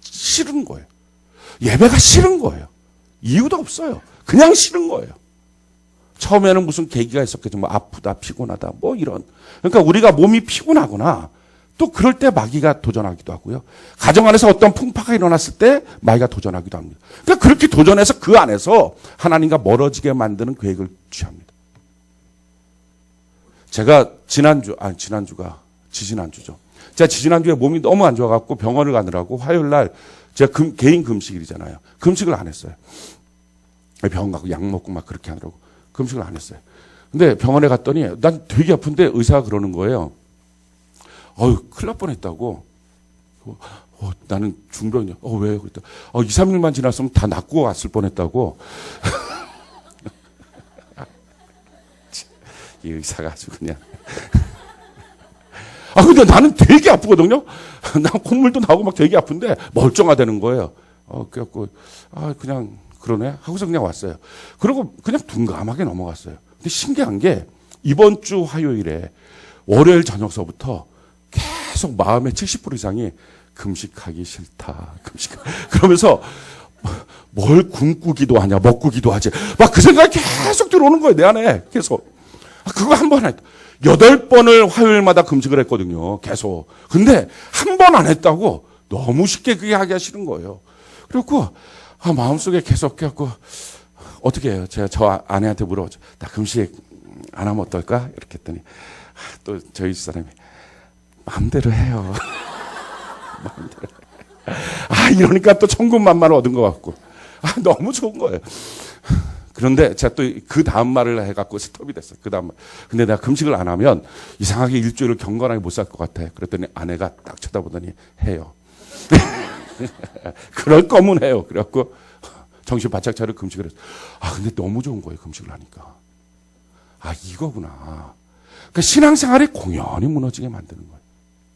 싫은 거예요. 예배가 싫은 거예요. 이유도 없어요. 그냥 싫은 거예요. 처음에는 무슨 계기가 있었겠죠. 뭐 아프다, 피곤하다, 뭐 이런. 그러니까 우리가 몸이 피곤하거나 또 그럴 때 마귀가 도전하기도 하고요. 가정 안에서 어떤 풍파가 일어났을 때 마귀가 도전하기도 합니다. 그러니까 그렇게 도전해서 그 안에서 하나님과 멀어지게 만드는 계획을 취합니다. 제가 지지난주죠. 제가 지지난주에 몸이 너무 안 좋아갖고 병원을 가느라고 화요일 날 제가 개인 금식일이잖아요. 금식을 안 했어요. 병원 가고 약 먹고 막 그렇게 하느라고 금식을 안 했어요. 근데 병원에 갔더니 난 되게 아픈데 의사가 그러는 거예요. 큰일 날 뻔했다고. 나는 중병이야. 왜? 그랬더니 2, 3일만 지났으면 다 낫고 왔을 뻔했다고. 이 의사가 아주 그냥. 근데 나는 되게 아프거든요. 난 콧물도 나오고 막 되게 아픈데 멀쩡하다는 거예요. 그래갖고 그냥 그러네 하고서 그냥 왔어요. 그리고 그냥 둔감하게 넘어갔어요. 근데 신기한 게 이번 주 화요일에 월요일 저녁서부터 계속 마음의 70% 이상이 금식하기 싫다. 그러면서 뭘 굶고 기도하냐, 먹고 기도하지. 막 그 생각이 계속 들어오는 거예요, 내 안에. 계속. 그거 한 번 했다. 8번을 화요일마다 금식을 했거든요. 계속. 근데 한 번 안 했다고 너무 쉽게 그게 하기가 싫은 거예요. 그래갖고 마음속에 계속 해갖고 어떻게 해요? 제가 저 아내한테 물어보죠. 나 금식 안 하면 어떨까? 이렇게 했더니 또 저희 집사람이 마음대로 해요. 마음대로. 이러니까 또 천군만마를 얻은 것 같고. 너무 좋은 거예요. 그런데 제가 또 그 다음 말을 해갖고 스톱이 됐어요. 그 다음 말. 근데 내가 금식을 안 하면 이상하게 일주일을 경건하게 못 살 것 같아. 그랬더니 아내가 딱 쳐다보더니 해요. 그럴 거면 해요. 그래갖고 정신 바짝 차려 금식을 했어요. 근데 너무 좋은 거예요. 금식을 하니까. 이거구나. 그러니까 신앙생활이 공연히 무너지게 만드는 거예요.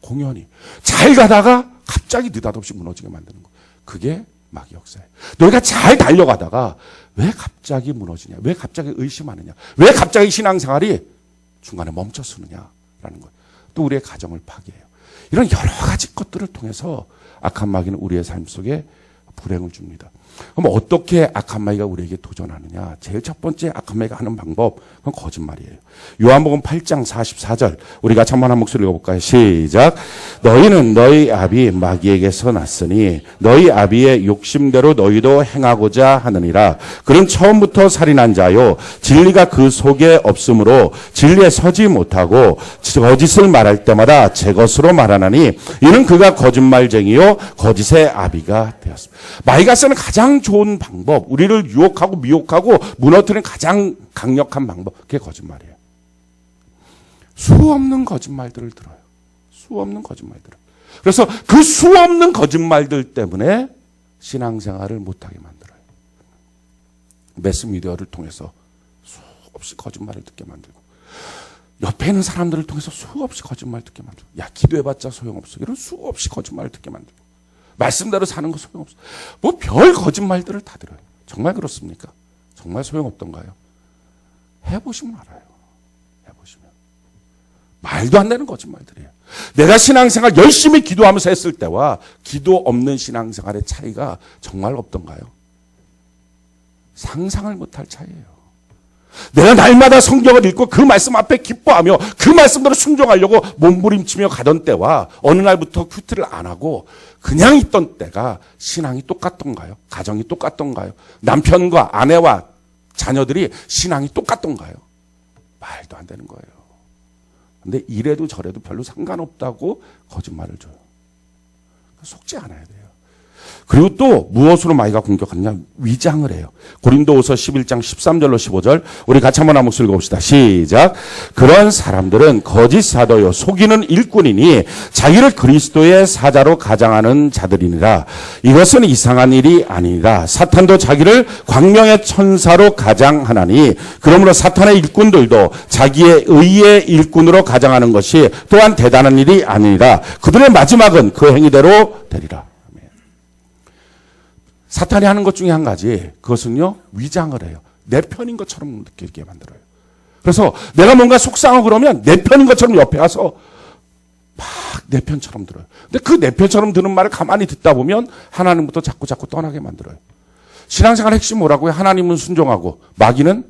공연히. 잘 가다가 갑자기 느닷없이 무너지게 만드는 거예요. 그게 마귀 역사예요. 너희가 잘 달려가다가 왜 갑자기 무너지냐? 왜 갑자기 의심하느냐? 왜 갑자기 신앙생활이 중간에 멈춰서느냐라는 거예요. 또 우리의 가정을 파괴해요. 이런 여러 가지 것들을 통해서 악한 마귀는 우리의 삶 속에 불행을 줍니다. 그럼 어떻게 악한 마귀가 우리에게 도전하느냐? 제일 첫 번째 악한 마귀가 하는 방법, 그건 거짓말이에요. 요한복음 8장 44절, 우리가 천만한 목소리 읽어볼까요? 시작. 너희는 너희 아비 마귀에게서 났으니 너희 아비의 욕심대로 너희도 행하고자 하느니라. 그는 처음부터 살인한 자요, 진리가 그 속에 없으므로 진리에 서지 못하고 거짓을 말할 때마다 제 것으로 말하나니 이는 그가 거짓말쟁이요 거짓의 아비가 되었습니다. 마귀가 쓰는 가장 좋은 방법, 우리를 유혹하고 미혹하고 무너뜨리는 가장 강력한 방법, 그게 거짓말이에요. 수없는 거짓말들을 들어요. 수없는 거짓말들을. 그래서 그 수없는 거짓말들 때문에 신앙생활을 못하게 만들어요. 매스미디어를 통해서 수없이 거짓말을 듣게 만들고, 옆에 있는 사람들을 통해서 수없이 거짓말 듣게 만들고, 야 기도해봤자 소용없어, 이런 수없이 거짓말을 듣게 만들고, 말씀대로 사는 거 소용없어. 뭐 별 거짓말들을 다 들어요. 정말 그렇습니까? 정말 소용없던가요? 해보시면 알아요. 해보시면. 말도 안 되는 거짓말들이에요. 내가 신앙생활 열심히 기도하면서 했을 때와 기도 없는 신앙생활의 차이가 정말 없던가요? 상상을 못할 차이예요. 내가 날마다 성경을 읽고 그 말씀 앞에 기뻐하며 그 말씀대로 순종하려고 몸부림치며 가던 때와 어느 날부터 큐티를 안 하고 그냥 있던 때가 신앙이 똑같던가요? 가정이 똑같던가요? 남편과 아내와 자녀들이 신앙이 똑같던가요? 말도 안 되는 거예요. 근데 이래도 저래도 별로 상관없다고 거짓말을 줘요. 속지 않아야 돼요. 그리고 또 무엇으로 마귀가 공격하느냐? 위장을 해요. 고린도후서 11장 13절로 15절 우리 같이 한번 한 목소리 읽어봅시다. 시작. 그런 사람들은 거짓 사도요 속이는 일꾼이니 자기를 그리스도의 사자로 가장하는 자들이니라. 이것은 이상한 일이 아니라 사탄도 자기를 광명의 천사로 가장하나니 그러므로 사탄의 일꾼들도 자기의 의의 일꾼으로 가장하는 것이 또한 대단한 일이 아니라 그들의 마지막은 그 행위대로 되리라. 사탄이 하는 것 중에 한 가지, 그것은요, 위장을 해요. 내 편인 것처럼 느끼게 만들어요. 그래서 내가 뭔가 속상하고 그러면 내 편인 것처럼 옆에 와서 막 내 편처럼 들어요. 근데 그 내 편처럼 드는 말을 가만히 듣다 보면 하나님부터 자꾸 떠나게 만들어요. 신앙생활 핵심 뭐라고요? 하나님은 순종하고 마귀는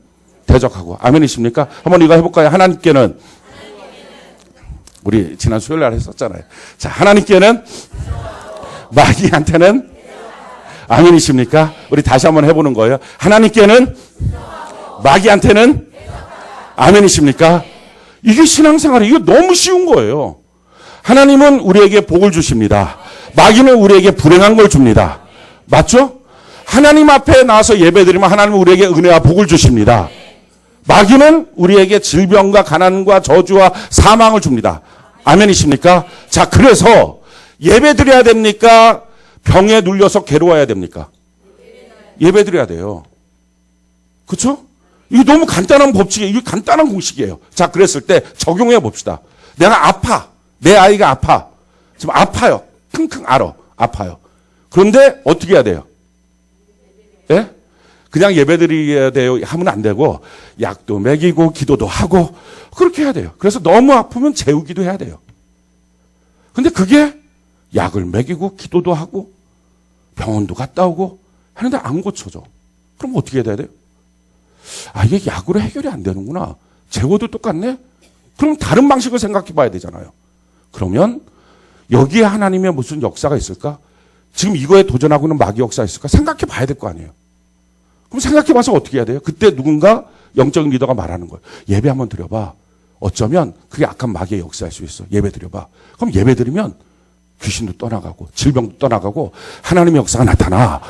대적하고. 아멘이십니까? 한번 이거 해볼까요? 하나님께는, 우리 지난 수요일 날 했었잖아요. 자, 하나님께는, 마귀한테는, 아멘이십니까? 우리 다시 한번 해보는 거예요. 하나님께는, 마귀한테는, 아멘이십니까? 이게 신앙생활이에요. 이거 너무 쉬운 거예요. 하나님은 우리에게 복을 주십니다. 마귀는 우리에게 불행한 걸 줍니다. 맞죠? 하나님 앞에 나와서 예배드리면 하나님은 우리에게 은혜와 복을 주십니다. 마귀는 우리에게 질병과 가난과 저주와 사망을 줍니다. 아멘이십니까? 자, 그래서 예배드려야 됩니까? 병에 눌려서 괴로워야 됩니까? 예배드려야 돼요. 그렇죠? 이거 너무 간단한 법칙이에요. 이거 간단한 공식이에요. 자, 그랬을 때 적용해 봅시다. 내가 아파. 내 아이가 아파. 지금 아파요. 킁킁 앓아. 아파요. 그런데 어떻게 해야 돼요? 예? 그냥 예배드려야 돼요 하면 안 되고 약도 먹이고 기도도 하고 그렇게 해야 돼요. 그래서 너무 아프면 재우기도 해야 돼요. 근데 그게 약을 먹이고 기도도 하고 병원도 갔다 오고 하는데 안 고쳐져. 그럼 어떻게 해야 돼요? 아, 이게 약으로 해결이 안 되는구나. 재워도 똑같네? 그럼 다른 방식을 생각해 봐야 되잖아요. 그러면 여기에 하나님의 무슨 역사가 있을까? 지금 이거에 도전하고 있는 마귀 역사가 있을까? 생각해 봐야 될 거 아니에요. 그럼 생각해 봐서 어떻게 해야 돼요? 그때 누군가 영적인 리더가 말하는 거예요. 예배 한번 드려봐. 어쩌면 그게 악한 마귀의 역사일 수 있어. 예배 드려봐. 그럼 예배 드리면 귀신도 떠나가고 질병도 떠나가고 하나님의 역사가 나타나.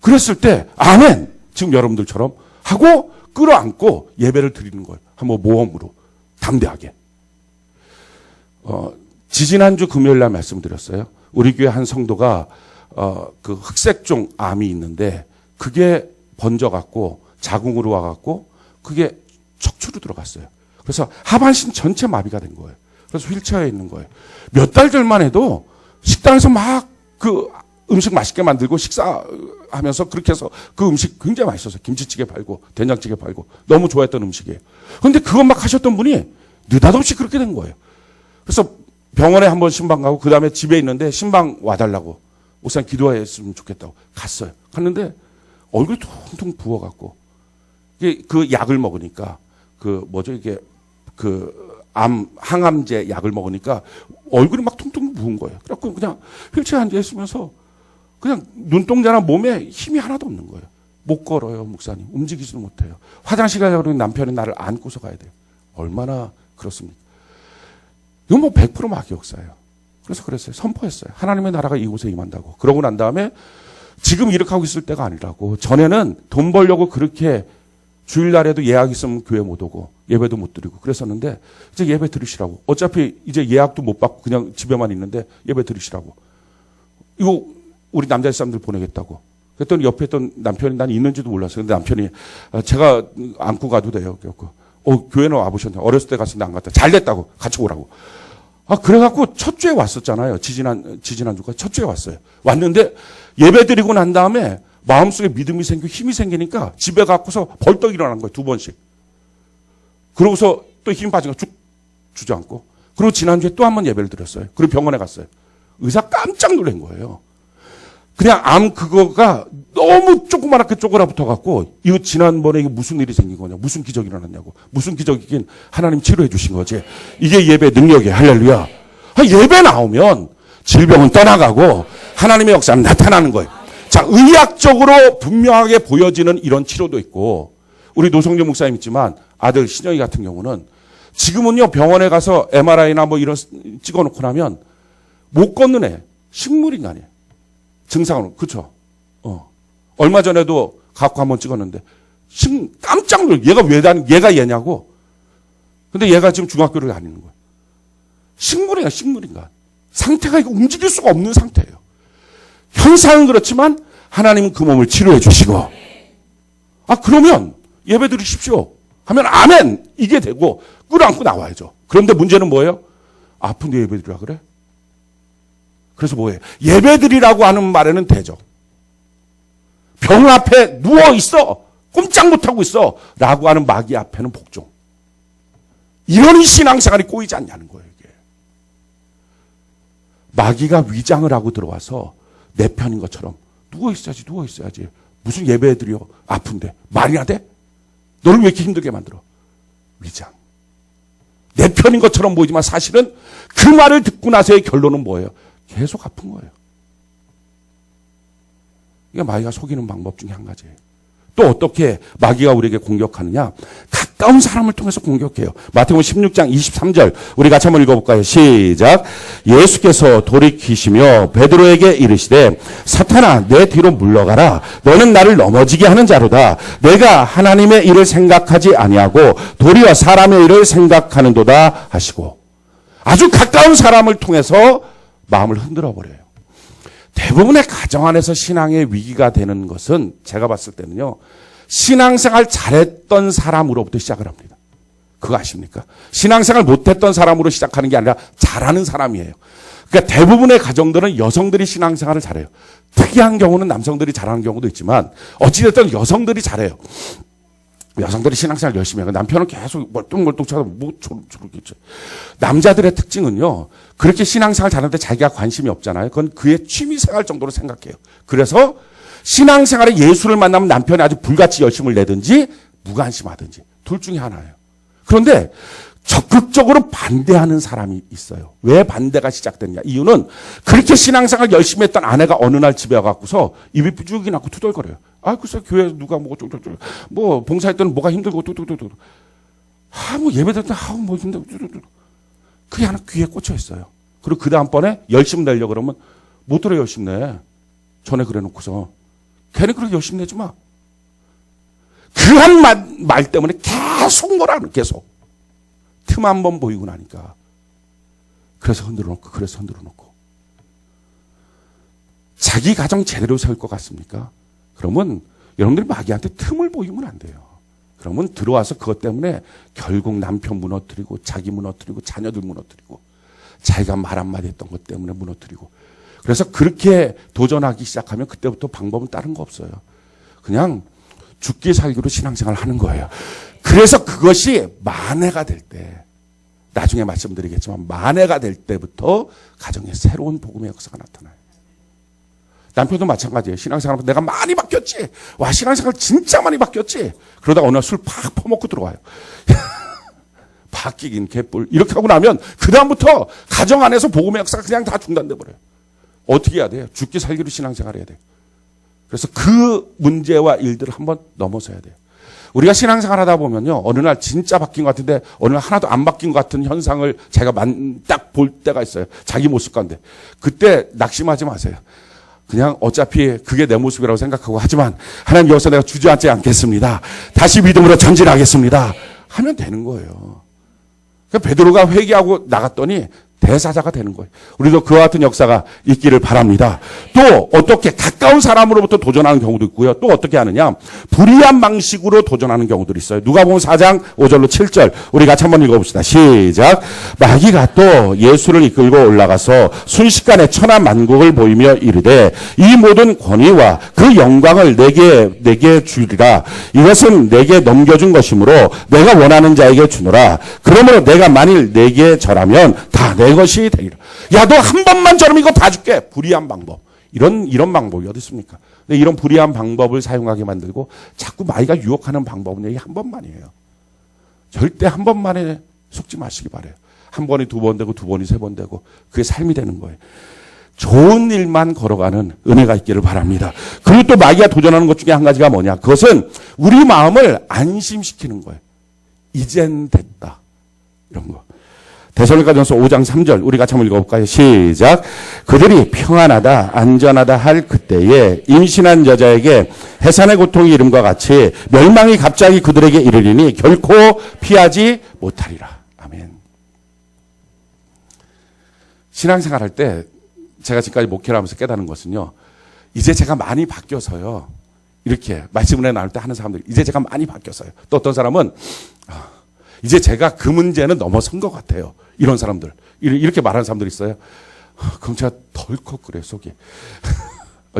그랬을 때 아멘. 지금 여러분들처럼 하고 끌어안고 예배를 드리는 거예요. 한번 모험으로 담대하게. 지지난주 금요일 날 말씀드렸어요. 우리 교회 한 성도가 그 흑색종 암이 있는데 그게 번져갖고 자궁으로 와갖고 그게 척추로 들어갔어요. 그래서 하반신 전체 마비가 된 거예요. 그래서 휠체어에 있는 거예요. 몇 달 전만 해도 식당에서 막 그 음식 맛있게 만들고 식사하면서 그렇게 해서 그 음식 굉장히 맛있었어요. 김치찌개 팔고 된장찌개 팔고 너무 좋아했던 음식이에요. 그런데 그것 막 하셨던 분이 느닷없이 그렇게 된 거예요. 그래서 병원에 한번 신방 가고 그 다음에 집에 있는데 신방 와달라고 목사님 기도했으면 좋겠다고 갔어요. 갔는데 얼굴이 퉁퉁 부어갖고 이게 그 약을 먹으니까 이게 항암제 약을 먹으니까 얼굴이 막 퉁퉁 부은 거예요. 그래갖고 그냥 휠체어에 앉아 있으면서 그냥 눈동자나 몸에 힘이 하나도 없는 거예요. 못 걸어요, 목사님. 움직이지도 못해요. 화장실 가려고 그러면 남편이 나를 안고서 가야 돼요. 얼마나 그렇습니까? 이건 뭐 100% 마귀역사예요. 그래서 그랬어요. 선포했어요. 하나님의 나라가 이곳에 임한다고. 그러고 난 다음에 지금 이렇게 하고 있을 때가 아니라고. 전에는 돈 벌려고 그렇게 주일날에도 예약 있으면 교회 못 오고 예배도 못 드리고 그랬었는데 이제 예배 드리시라고. 어차피 이제 예약도 못 받고 그냥 집에만 있는데 예배 드리시라고. 이거 우리 남자 사람들 보내겠다고. 그랬더니 옆에 있던 남편이 난 있는지도 몰랐어요. 근데 남편이 제가 안고 가도 돼요. 그래갖고 교회는 와보셨냐. 어렸을 때 갔는데 안 갔다. 잘 됐다고. 같이 오라고. 그래갖고 첫 주에 왔었잖아요. 지지난주가 첫 주에 왔어요. 왔는데 예배 드리고 난 다음에 마음속에 믿음이 생기고 힘이 생기니까 집에 갖고서 벌떡 일어난 거예요. 2번씩. 그러고서 또 힘 빠진 거 쭉 주저앉고. 그리고 지난주에 또 한 번 예배를 드렸어요. 그리고 병원에 갔어요. 의사 깜짝 놀란 거예요. 그냥 암 그거가 너무 조그맣게 쪼그라붙어 갖고 이거 지난번에 이거 무슨 일이 생긴 거냐. 무슨 기적이 일어났냐고. 무슨 기적이긴 하나님 치료해 주신 거지. 이게 예배 능력이에요. 할렐루야. 예배 나오면 질병은 떠나가고 하나님의 역사는 나타나는 거예요. 자, 의학적으로 분명하게 보여지는 이런 치료도 있고 우리 노성준 목사님 있지만 아들 신영이 같은 경우는 지금은요 병원에 가서 MRI나 뭐 이런 찍어놓고 나면 못 걷는 애 식물인간이에요. 증상으로 그렇죠. 얼마 전에도 갖고 한번 찍었는데 깜짝 놀래. 얘가 얘냐고. 근데 얘가 지금 중학교를 다니는 거예요. 식물인간. 상태가 이거 움직일 수가 없는 상태예요. 현상은 그렇지만 하나님은 그 몸을 치료해 주시고 그러면 예배 드리십시오 하면 아멘 이게 되고 끌어안고 나와야죠. 그런데 문제는 뭐예요? 아픈데 예배 드리라 그래? 그래서 뭐예요? 예배 드리라고 하는 말에는 되죠. 병 앞에 누워 있어 꼼짝 못하고 있어 라고 하는 마귀 앞에는 복종. 이런 신앙생활이 꼬이지 않냐는 거예요. 이게 마귀가 위장을 하고 들어와서 내 편인 것처럼 누워 있어야지. 무슨 예배 드려? 아픈데 말이나 돼? 너를 왜 이렇게 힘들게 만들어? 위장. 내 편인 것처럼 보이지만 사실은 그 말을 듣고 나서의 결론은 뭐예요? 계속 아픈 거예요. 이게 마귀가 속이는 방법 중에 한 가지예요. 또 어떻게 마귀가 우리에게 공격하느냐? 가까운 사람을 통해서 공격해요. 마태복음 16장 23절 우리 같이 한번 읽어볼까요? 시작. 예수께서 돌이키시며 베드로에게 이르시되 사탄아 내 뒤로 물러가라. 너는 나를 넘어지게 하는 자로다. 내가 하나님의 일을 생각하지 아니하고 도리어 사람의 일을 생각하는도다 하시고 아주 가까운 사람을 통해서 마음을 흔들어 버려요. 대부분의 가정 안에서 신앙의 위기가 되는 것은 제가 봤을 때는요. 신앙생활 잘했던 사람으로부터 시작을 합니다. 그거 아십니까? 신앙생활 못했던 사람으로 시작하는 게 아니라 잘하는 사람이에요. 그러니까 대부분의 가정들은 여성들이 신앙생활을 잘해요. 특이한 경우는 남성들이 잘하는 경우도 있지만 어찌됐든 여성들이 잘해요. 여성들이 신앙생활 열심히 해요. 남편은 계속 멀뚱멀뚱 쳐다보고 뭐 저렇게 있죠. 남자들의 특징은요. 그렇게 신앙생활 잘하는데 자기가 관심이 없잖아요. 그건 그의 취미생활 정도로 생각해요. 그래서 신앙생활에 예수를 만나면 남편이 아주 불같이 열심을 내든지 무관심하든지 둘 중에 하나예요. 그런데 적극적으로 반대하는 사람이 있어요. 왜 반대가 시작됐냐. 이유는 그렇게 신앙생활 열심히 했던 아내가 어느 날 집에 와갖고서 입이 삐죽이 나고 투덜거려요. 글쎄 교회에서 누가 뭐 봉사했더니 뭐가 힘들고 뚜뚜뚜뚜. 뭐 예배드릴 때 뭐 힘들고 뚜뚜뚜. 그게 하나 귀에 꽂혀 있어요. 그리고 그 다음번에 열심 내려 그러면 못 들어 열심 내. 전에 그래 놓고서 걔는 그렇게 열심 내지 마. 그 한 말 때문에 계속 뭐라는 계속. 틈 한 번 보이고 나니까. 그래서 흔들어 놓고. 자기 가정 제대로 세울 것 같습니까? 그러면 여러분들이 마귀한테 틈을 보이면 안 돼요. 그러면 들어와서 그것 때문에 결국 남편 무너뜨리고 자기 무너뜨리고 자녀들 무너뜨리고 자기가 말 한마디 했던 것 때문에 무너뜨리고 그래서 그렇게 도전하기 시작하면 그때부터 방법은 다른 거 없어요. 그냥 죽기 살기로 신앙생활을 하는 거예요. 그래서 그것이 만회가 될 때, 나중에 말씀드리겠지만 만회가 될 때부터 가정에 새로운 복음의 역사가 나타나요. 남편도 마찬가지예요. 신앙생활하면서 내가 많이 바뀌었지. 와, 신앙생활 진짜 많이 바뀌었지. 그러다가 어느 날 술 팍 퍼먹고 들어와요. 바뀌긴 개뿔. 이렇게 하고 나면 그다음부터 가정 안에서 복음의 역사가 그냥 다 중단돼 버려요. 어떻게 해야 돼요? 죽기 살기로 신앙생활 해야 돼요. 그래서 그 문제와 일들을 한번 넘어서야 돼요. 우리가 신앙생활 하다 보면요, 어느 날 진짜 바뀐 것 같은데 어느 날 하나도 안 바뀐 것 같은 현상을 제가 딱 볼 때가 있어요. 자기 모습 가운데. 그때 낙심하지 마세요. 그냥 어차피 그게 내 모습이라고 생각하고, 하지만 하나님 여기서 내가 주저앉지 않겠습니다. 다시 믿음으로 전진하겠습니다. 하면 되는 거예요. 그러니까 베드로가 회개하고 나갔더니 대사자가 되는 거예요. 우리도 그와 같은 역사가 있기를 바랍니다. 또 어떻게 가까운 사람으로부터 도전하는 경우도 있고요. 또 어떻게 하느냐, 불의한 방식으로 도전하는 경우들이 있어요. 누가복음 4장 5절로 7절 우리 같이 한번 읽어봅시다. 시작. 마귀가 또 예수를 이끌고 올라가서 순식간에 천하만국을 보이며 이르되 이 모든 권위와 그 영광을 내게 주리라. 이것은 내게 넘겨준 것이므로 내가 원하는 자에게 주노라. 그러므로 내가 만일 내게 절하면 다 내 것이 되리라. 야, 너 한 번만 저러면 이거 다 줄게. 불의한 방법. 이런 방법이 어디 있습니까? 근데 이런 불의한 방법을 사용하게 만들고 자꾸 마귀가 유혹하는 방법은 여기 한 번만이에요. 절대 한 번만에 속지 마시기 바래요. 한 번이 두 번 되고 두 번이 세 번 되고 그게 삶이 되는 거예요. 좋은 일만 걸어가는 은혜가 있기를 바랍니다. 그리고 또 마귀가 도전하는 것 중에 한 가지가 뭐냐? 그것은 우리 마음을 안심시키는 거예요. 이젠 됐다. 이런 거. 데살로니가전서 5장 3절 우리 같이 한번 읽어볼까요? 시작. 그들이 평안하다 안전하다 할 그때에 임신한 여자에게 해산의 고통이 이름과 같이 멸망이 갑자기 그들에게 이르리니 결코 피하지 못하리라. 아멘. 신앙생활 할 때 제가 지금까지 목회를 하면서 깨달은 것은요, 이제 제가 많이 바뀌어서요, 이렇게 말씀 은혜 나눌 때 하는 사람들이 이제 제가 많이 바뀌었어요. 또 어떤 사람은 이제 제가 그 문제는 넘어선 것 같아요. 이런 사람들. 이렇게 말하는 사람들이 있어요. 그럼 제가 덜컥 그래요, 속이.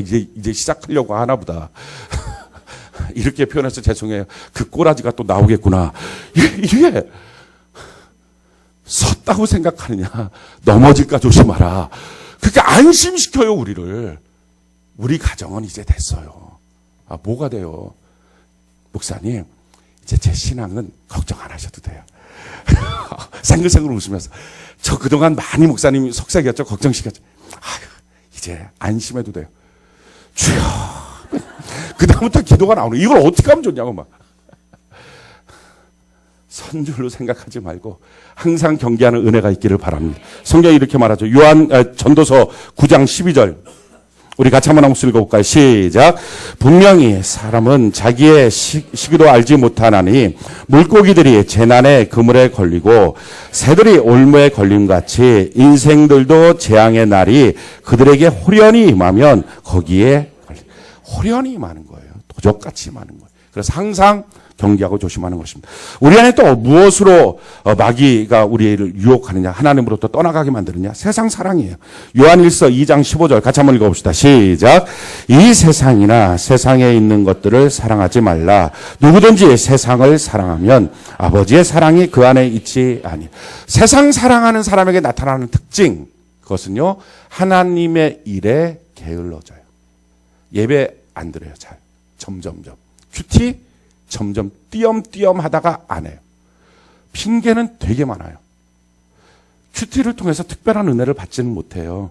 이제 시작하려고 하나 보다. 이렇게 표현해서 죄송해요. 그 꼬라지가 또 나오겠구나. 이게 섰다고 생각하느냐. 넘어질까 조심하라. 그러니까 안심시켜요, 우리를. 우리 가정은 이제 됐어요. 아, 뭐가 돼요? 목사님, 이제 제 신앙은 걱정 안 하셔도 돼요. 생글생글 웃으면서. 저 그동안 많이 목사님이 속삭였죠. 걱정시켰죠. 아유, 이제 안심해도 돼요. 주여. 그다음부터 기도가 나오네. 이걸 어떻게 하면 좋냐고 막. 선줄로 생각하지 말고 항상 경계하는 은혜가 있기를 바랍니다. 성경이 이렇게 말하죠. 전도서 9장 12절. 우리 같이 한번 한번 읽어볼까요? 시작. 분명히 사람은 자기의 시기도 알지 못하나니 물고기들이 재난의 그물에 걸리고 새들이 올무에 걸림같이 인생들도 재앙의 날이 그들에게 호련히 임하면 거기에 호련히 임하는 거예요. 도적같이 임하는 거예요. 그래서 항상 경계하고 조심하는 것입니다. 우리 안에 또 무엇으로 마귀가 우리를 유혹하느냐, 하나님으로부터 떠나가게 만드느냐? 세상 사랑이에요. 요한일서 2장 15절 같이 한번 읽어봅시다. 시작. 이 세상이나 세상에 있는 것들을 사랑하지 말라. 누구든지 세상을 사랑하면 아버지의 사랑이 그 안에 있지 아니. 세상 사랑하는 사람에게 나타나는 특징, 그것은요, 하나님의 일에 게을러져요. 예배 안 드려요, 잘. 점점점. 큐티 점점 띄엄띄엄 하다가 안 해요. 핑계는 되게 많아요. 큐티를 통해서 특별한 은혜를 받지는 못해요.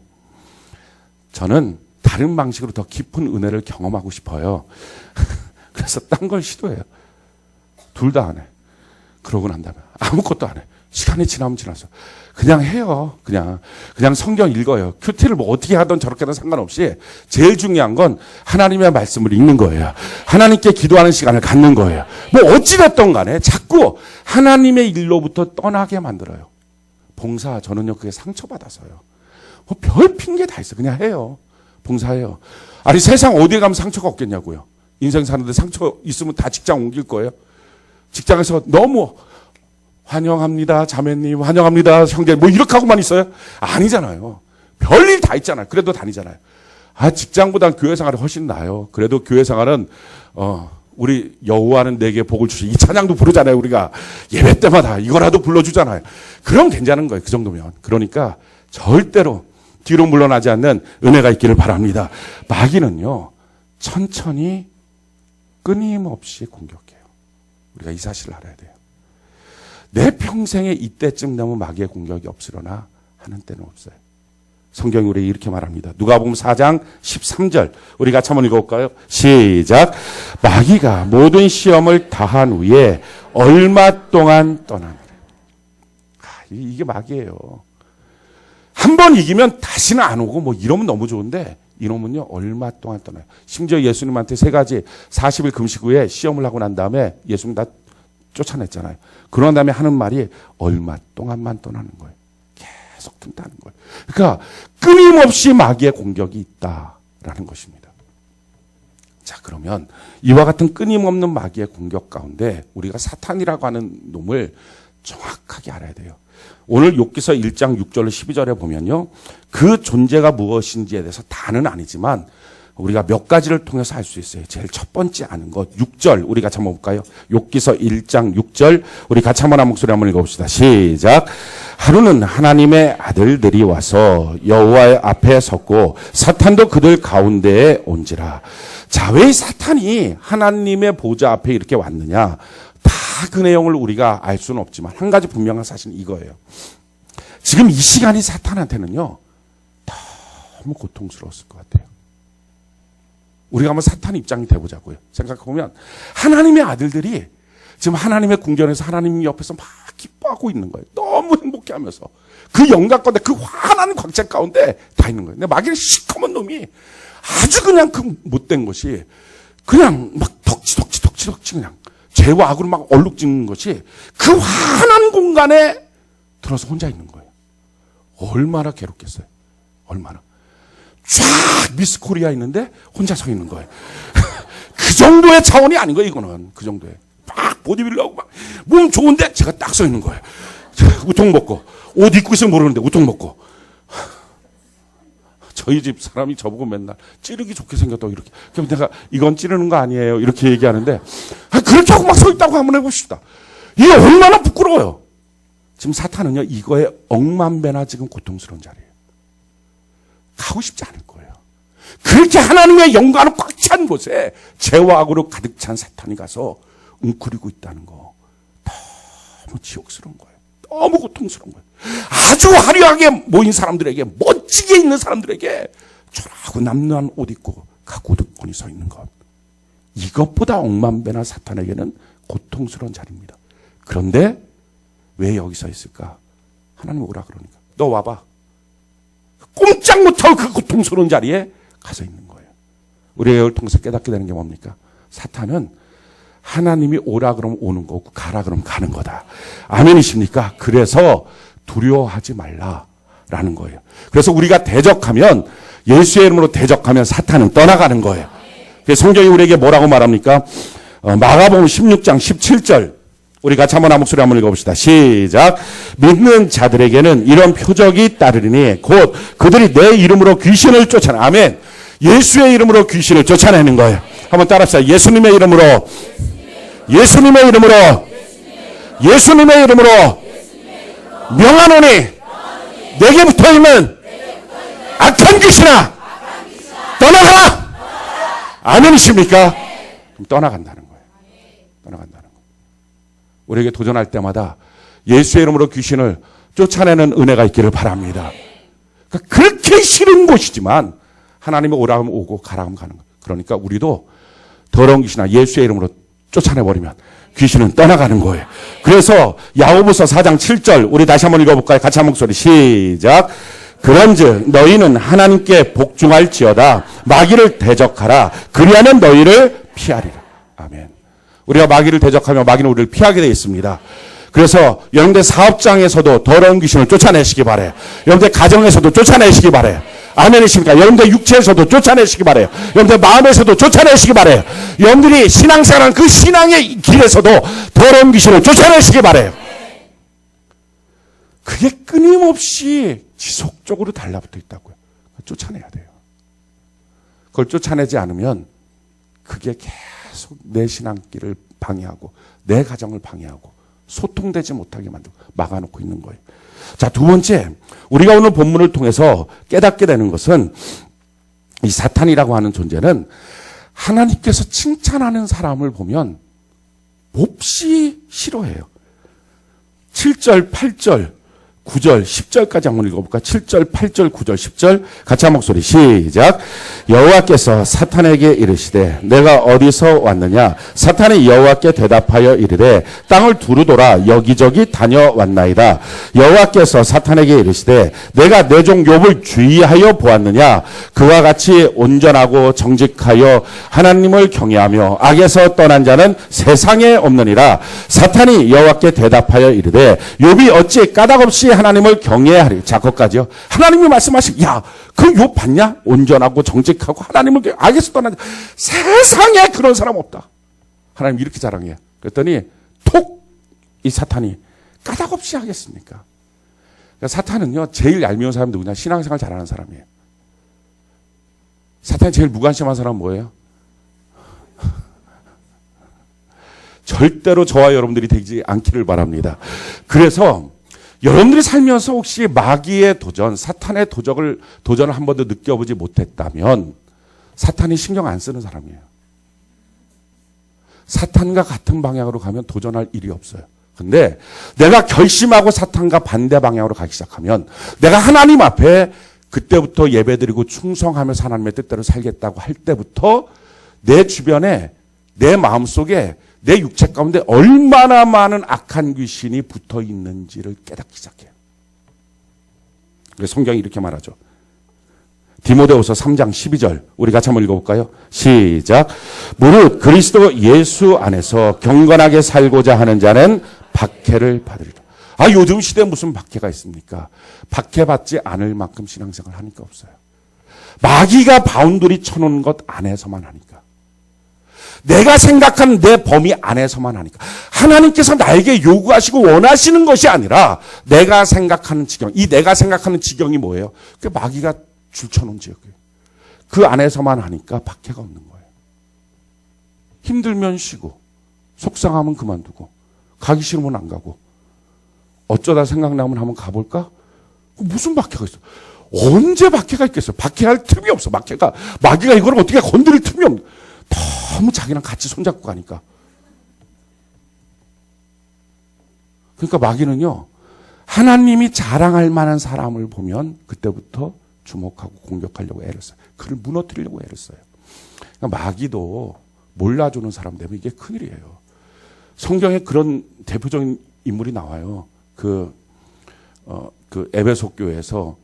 저는 다른 방식으로 더 깊은 은혜를 경험하고 싶어요. 그래서 딴 걸 시도해요. 둘 다 안 해. 그러고 난 다음에 아무것도 안 해. 시간이 지나면 지나서 그냥 해요. 그냥 성경 읽어요. 큐티를 뭐 어떻게 하든 저렇게든 상관없이 제일 중요한 건 하나님의 말씀을 읽는 거예요. 하나님께 기도하는 시간을 갖는 거예요. 뭐 어찌됐든 간에 자꾸 하나님의 일로부터 떠나게 만들어요. 봉사, 저는요 그게 상처받아서요. 뭐 별 핑계 다 있어. 그냥 해요. 봉사해요. 아니 세상 어디에 가면 상처가 없겠냐고요. 인생 사는데 상처 있으면 다 직장 옮길 거예요. 직장에서 너무 환영합니다, 자매님. 환영합니다, 형제. 뭐 이렇게 하고만 있어요? 아니잖아요. 별일 다 있잖아요. 그래도 다니잖아요. 직장보단 교회 생활이 훨씬 나아요. 그래도 교회 생활은 우리 여호와는 내게 복을 주시 이 찬양도 부르잖아요. 우리가 예배 때마다 이거라도 불러주잖아요. 그럼 괜찮은 거예요. 그 정도면. 그러니까 절대로 뒤로 물러나지 않는 은혜가 있기를 바랍니다. 마귀는요, 천천히 끊임없이 공격해요. 우리가 이 사실을 알아야 돼요. 내 평생에 이때쯤 되면 마귀의 공격이 없으려나 하는 때는 없어요. 성경이 우리 이렇게 말합니다. 누가복음 4장 13절 우리 같이 한번 읽어볼까요? 시작. 마귀가 모든 시험을 다한 후에 얼마 동안 떠나니라. 이게 마귀예요. 한 번 이기면 다시는 안 오고 뭐 이러면 너무 좋은데 이놈은요 얼마 동안 떠나요. 심지어 예수님한테 3가지 40일 금식 후에 시험을 하고 난 다음에 예수님 다 쫓아냈잖아요. 그런 다음에 하는 말이 얼마 동안만 떠나는 거예요. 계속 뜬다는 거예요. 그러니까 끊임없이 마귀의 공격이 있다라는 것입니다. 자, 그러면 이와 같은 끊임없는 마귀의 공격 가운데 우리가 사탄이라고 하는 놈을 정확하게 알아야 돼요. 오늘 욥기서 1장 6절로 12절에 보면요. 그 존재가 무엇인지에 대해서 다는 아니지만 우리가 몇 가지를 통해서 알 수 있어요. 제일 첫 번째 아는 것 6절 우리 같이 한번 볼까요? 욥기서 1장 6절 우리 같이 한번 한 목소리 한번 읽어봅시다. 시작. 하루는 하나님의 아들들이 와서 여호와의 앞에 섰고 사탄도 그들 가운데에 온지라. 자, 왜 사탄이 하나님의 보좌 앞에 이렇게 왔느냐? 다 그 내용을 우리가 알 수는 없지만 한 가지 분명한 사실은 이거예요. 지금 이 시간이 사탄한테는요 너무 고통스러웠을 것 같아요. 우리가 한번 사탄 입장이 돼보자고요. 생각해보면 하나님의 아들들이 지금 하나님의 궁전에서 하나님 옆에서 막 기뻐하고 있는 거예요. 너무 행복해하면서 그 영광 가운데 그 환한 광채 가운데 다 있는 거예요. 근데 마귀는 시커먼 놈이 아주 그냥 그 못된 것이 그냥 막 덕지덕지 그냥 죄와 악으로 막 얼룩지는 것이 그 환한 공간에 들어서 혼자 있는 거예요. 얼마나 괴롭겠어요. 얼마나. 쫙 미스 코리아 있는데 혼자 서 있는 거예요. 그 정도의 차원이 아닌 거예요. 이거는 그 정도의 막 보디빌더하고 막 몸 좋은데 제가 딱 서 있는 거예요. 우통 먹고 옷 입고 있으면 모르는데 우통 먹고. 저희 집 사람이 저보고 맨날 찌르기 좋게 생겼다고 이렇게. 그럼 내가 이건 찌르는 거 아니에요 이렇게 얘기하는데 그렇게 하고 막 서 있다고 한번 해봅시다. 이게 얼마나 부끄러워요. 지금 사탄은요 이거에 억만 배나 지금 고통스러운 자리예요. 가고 싶지 않을 거예요. 그렇게 하나님의 영광으로 꽉 찬 곳에 죄와 악으로 가득 찬 사탄이 가서 웅크리고 있다는 거 너무 지옥스러운 거예요. 너무 고통스러운 거예요. 아주 화려하게 모인 사람들에게 멋지게 있는 사람들에게 초라하고 남루한 옷 입고 가고득권이 서 있는 것 이것보다 억만 배나 사탄에게는 고통스러운 자리입니다. 그런데 왜 여기 서 있을까? 하나님 오라 그러니까 너 와봐. 꼼짝 못하고 그 고통스러운 자리에 가서 있는 거예요. 우리가 이걸 통해서 깨닫게 되는 게 뭡니까? 사탄은 하나님이 오라 그러면 오는 거고 가라 그러면 가는 거다. 아멘이십니까? 그래서 두려워하지 말라라는 거예요. 그래서 우리가 대적하면 예수의 이름으로 대적하면 사탄은 떠나가는 거예요. 그래서 성경이 우리에게 뭐라고 말합니까? 마가복음 16장 17절 우리 같이 한번 한 목소리 한번 읽어봅시다. 시작. 믿는 자들에게는 이런 표적이 따르리니 곧 그들이 내 이름으로 귀신을 쫓아내. 아멘. 예수의 이름으로 귀신을 쫓아내는 거예요. 한번 따라합시다. 예수님의 이름으로 예수님의 이름으로 예수님의 이름으로 명하노니 내게 붙어있는 악한 귀신아 떠나가라. 아멘이십니까? 그럼 떠나간다는 거예요. 떠나간다는 거예요. 우리에게 도전할 때마다 예수의 이름으로 귀신을 쫓아내는 은혜가 있기를 바랍니다. 그러니까 그렇게 싫은 곳이지만 하나님이 오라 하면 오고 가라 하면 가는 거예요. 그러니까 우리도 더러운 귀신아 예수의 이름으로 쫓아내버리면 귀신은 떠나가는 거예요. 그래서 야고보서 4장 7절 우리 다시 한번 읽어볼까요? 같이 한 목소리 시작. 그런즉 너희는 하나님께 복종할지어다 마귀를 대적하라 그리하면 너희를 피하리라. 아멘. 우리가 마귀를 대적하면 마귀는 우리를 피하게 되어 있습니다. 그래서 여러분들 사업장에서도 더러운 귀신을 쫓아내시기 바라요. 여러분들 가정에서도 쫓아내시기 바라요. 아멘이십니까? 여러분들 육체에서도 쫓아내시기 바라요. 여러분들 마음에서도 쫓아내시기 바라요. 여러분들이 신앙생활한 그 신앙의 길에서도 더러운 귀신을 쫓아내시기 바라요. 그게 끊임없이 지속적으로 달라붙어 있다고요. 쫓아내야 돼요. 그걸 쫓아내지 않으면 그게 계속 내 신앙길을 방해하고 내 가정을 방해하고 소통되지 못하게 만들고 막아놓고 있는 거예요. 자, 두 번째, 우리가 오늘 본문을 통해서 깨닫게 되는 것은 이 사탄이라고 하는 존재는 하나님께서 칭찬하는 사람을 보면 몹시 싫어해요. 7절, 8절, 9절, 10절까지 한번 읽어볼까? 7절, 8절, 9절, 10절 같이 한 목소리 시작. 여호와께서 사탄에게 이르시되 내가 어디서 왔느냐? 사탄이 여호와께 대답하여 이르되 땅을 두루돌아 여기저기 다녀왔나이다. 여호와께서 사탄에게 이르시되 내가 내 종 욥을 주의하여 보았느냐? 그와 같이 온전하고 정직하여 하나님을 경외하며 악에서 떠난 자는 세상에 없느니라. 사탄이 여호와께 대답하여 이르되 욥이 어찌 까닭없이 하나님을 경외하리. 자, 거기까지요. 하나님이 말씀하시고, 야, 그 욥 봤냐? 온전하고 정직하고 하나님을 악에서 떠난 자. 세상에 그런 사람 없다. 하나님 이렇게 자랑해요. 그랬더니 톡! 이 사탄이 까닭없이 하겠습니까? 그러니까 사탄은요, 제일 얄미운 사람이 누구냐? 신앙생활 잘하는 사람이에요. 사탄이 제일 무관심한 사람은 뭐예요? 절대로 저와 여러분들이 되지 않기를 바랍니다. 그래서 여러분들이 살면서 혹시 마귀의 도전, 사탄의 도전을 한 번도 느껴보지 못했다면 사탄이 신경 안 쓰는 사람이에요. 사탄과 같은 방향으로 가면 도전할 일이 없어요. 근데 내가 결심하고 사탄과 반대 방향으로 가기 시작하면 내가 하나님 앞에 그때부터 예배드리고 충성하면서 하나님의 뜻대로 살겠다고 할 때부터 내 주변에 내 마음속에 내 육체 가운데 얼마나 많은 악한 귀신이 붙어 있는지를 깨닫기 시작해요. 그래서 성경이 이렇게 말하죠. 디모데후서 3장 12절 우리 같이 한번 읽어볼까요? 시작. 무릇 그리스도 예수 안에서 경건하게 살고자 하는 자는 박해를 받으리라. 아, 요즘 시대에 무슨 박해가 있습니까? 박해받지 않을 만큼 신앙생활 하니까 없어요. 마귀가 바운더리 쳐놓은 것 안에서만 하니까. 내가 생각하는 내 범위 안에서만 하니까. 하나님께서 나에게 요구하시고 원하시는 것이 아니라 내가 생각하는 지경. 이 내가 생각하는 지경이 뭐예요? 그 마귀가 줄쳐놓은 지역이에요. 그 안에서만 하니까 박해가 없는 거예요. 힘들면 쉬고 속상하면 그만두고 가기 싫으면 안 가고 어쩌다 생각나면 한번 가볼까? 무슨 박해가 있어? 언제 박해가 있겠어요? 박해할 틈이 없어. 마귀가 이걸 어떻게 건드릴 틈이 없는. 너무 자기랑 같이 손잡고 가니까. 그러니까 마귀는요, 하나님이 자랑할 만한 사람을 보면 그때부터 주목하고 공격하려고 애를 써요. 그를 무너뜨리려고 애를 써요. 그러니까 마귀도 몰라주는 사람 되면 이게 큰일이에요. 성경에 그런 대표적인 인물이 나와요. 그 에베소 교회에서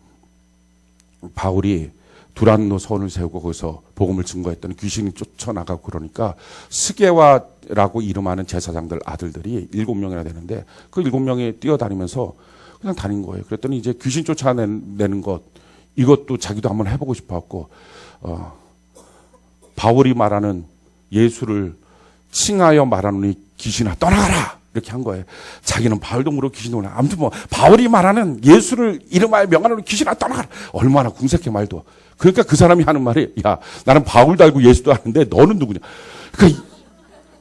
바울이 두란노 서원을 세우고 거기서 복음을 증거했더니 귀신이 쫓아나가고 그러니까 스게와라고 이름하는 제사장들 아들들이 7명이나 되는데 그 7명이 뛰어다니면서 그냥 다닌 거예요. 그랬더니 이제 귀신 쫓아내는 것 이것도 자기도 한번 해보고 싶어갖고 바울이 말하는 예수를 칭하여 말하노니 귀신아 떠나가라 이렇게 한 거예요. 자기는 바울도 모르고 귀신도 모르고 아무튼 뭐 바울이 말하는 예수를 이름하여 명하노니 귀신아 떠나가라. 얼마나 궁색해 말도. 그러니까 그 사람이 하는 말이 야 나는 바울도 알고 예수도 아는데 너는 누구냐. 그러니까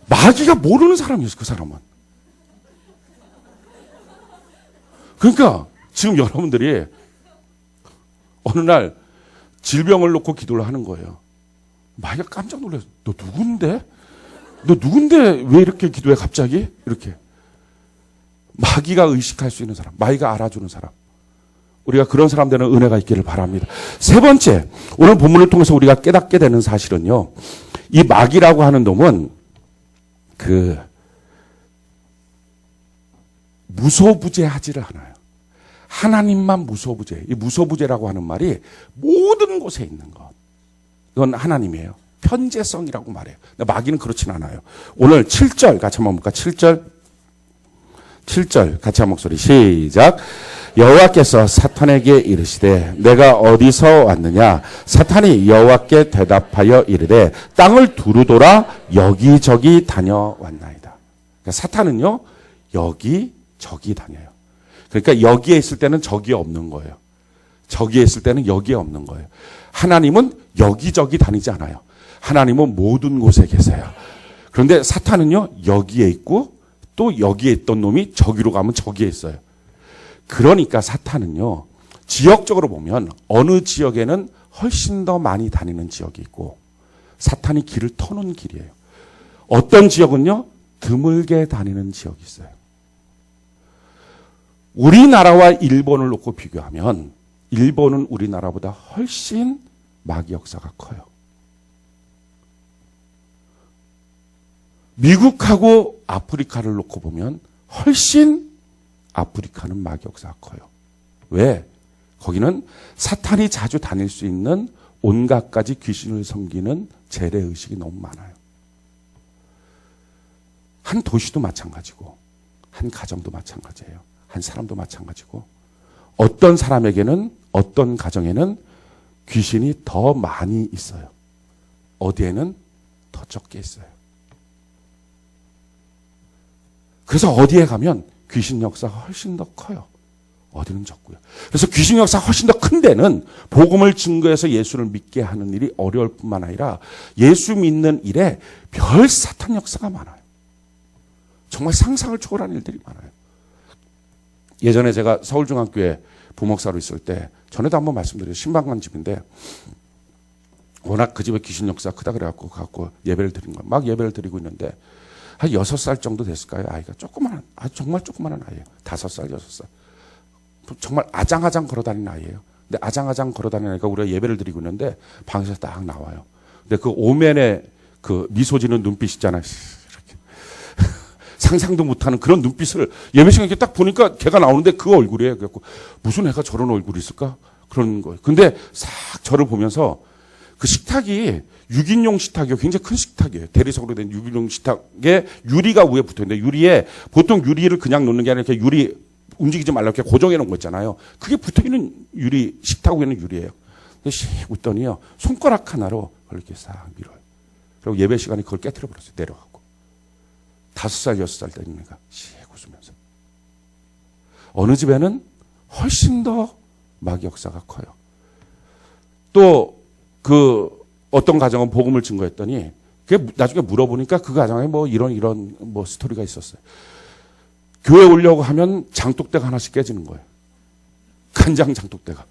마귀가 모르는 사람이었어. 그 사람은. 그러니까 지금 여러분들이 어느 날 질병을 놓고 기도를 하는 거예요. 마귀가 깜짝 놀라서 너 누군데? 왜 이렇게 기도해 갑자기? 이렇게. 마귀가 의식할 수 있는 사람, 마귀가 알아주는 사람. 우리가 그런 사람 되는 은혜가 있기를 바랍니다. 세 번째, 오늘 본문을 통해서 우리가 깨닫게 되는 사실은요. 이 마귀라고 하는 놈은 무소부재하지를 않아요. 하나님만 무소부재. 이 무소부재라고 하는 말이 모든 곳에 있는 것. 이건 하나님이에요. 편재성이라고 말해요. 근데 마귀는 그렇진 않아요. 오늘 7절 같이 한번 볼까? 7절 같이 한 목소리 시작. 여호와께서 사탄에게 이르시되 내가 어디서 왔느냐? 사탄이 여호와께 대답하여 이르되 땅을 두루돌아 여기저기 다녀왔나이다. 그러니까 사탄은요 여기저기 다녀요. 그러니까 여기에 있을 때는 적이 없는 거예요. 저기에 있을 때는 여기에 없는 거예요. 하나님은 여기저기 다니지 않아요. 하나님은 모든 곳에 계세요. 그런데 사탄은요, 여기에 있고 또 여기에 있던 놈이 저기로 가면 저기에 있어요. 그러니까 사탄은요, 지역적으로 보면 어느 지역에는 훨씬 더 많이 다니는 지역이 있고 사탄이 길을 터놓은 길이에요. 어떤 지역은요, 드물게 다니는 지역이 있어요. 우리나라와 일본을 놓고 비교하면 일본은 우리나라보다 훨씬 마귀 역사가 커요. 미국하고 아프리카를 놓고 보면 훨씬 아프리카는 마귀 역사가 커요. 왜? 거기는 사탄이 자주 다닐 수 있는 온갖 가지 귀신을 섬기는 재래의식이 너무 많아요. 한 도시도 마찬가지고 한 가정도 마찬가지예요. 한 사람도 마찬가지고 어떤 사람에게는 어떤 가정에는 귀신이 더 많이 있어요. 어디에는 더 적게 있어요. 그래서 어디에 가면 귀신 역사가 훨씬 더 커요. 어디는 적고요. 그래서 귀신 역사가 훨씬 더 큰 데는 복음을 증거해서 예수를 믿게 하는 일이 어려울 뿐만 아니라 예수 믿는 일에 별 사탄 역사가 많아요. 정말 상상을 초월하는 일들이 많아요. 예전에 제가 서울중앙교회 부목사로 있을 때 전에도 한번 말씀드려요. 신방관 집인데 워낙 그 집에 귀신 역사가 크다 그래갖고 갖고 예배를 드린 거예요. 막 예배를 드리고 있는데 한 6살 정도 됐을까요? 아이가 조그마한, 정말 조그마한 아이예요. 5살, 6살. 정말 아장아장 걸어다니는 아이예요. 근데 아장아장 걸어다니는 아이가 우리가 예배를 드리고 있는데 방에서 딱 나와요. 근데 그 오면에 그 미소 지는 눈빛 있잖아요. 이렇게. 상상도 못하는 그런 눈빛을 예배 시간에 딱 보니까 걔가 나오는데 그 얼굴이에요. 그래갖고 무슨 애가 저런 얼굴이 있을까? 그런 거예요. 근데 싹 저를 보면서 그 식탁이 6인용 식탁이요. 굉장히 큰 식탁이에요. 대리석으로 된 6인용 식탁에 유리가 위에 붙어 있는데 유리에 보통 유리를 그냥 놓는 게 아니라 이렇게 유리 움직이지 말라고 이렇게 고정해 놓은 거 있잖아요. 그게 붙어 있는 유리, 식탁 위에는 유리예요. 근데 씩 웃더니요. 손가락 하나로 그걸 이렇게 싹 밀어요. 그리고 예배 시간에 그걸 깨트려 버렸어요. 내려가고. 5살, 6살 되니까 씩 웃으면서. 어느 집에는 훨씬 더 마귀 역사가 커요. 또 그 어떤 가정은 복음을 증거했더니 그게 나중에 물어보니까 그 가정에 뭐 이런 뭐 스토리가 있었어요. 교회 오려고 하면 장독대가 하나씩 깨지는 거예요. 간장 장독대가.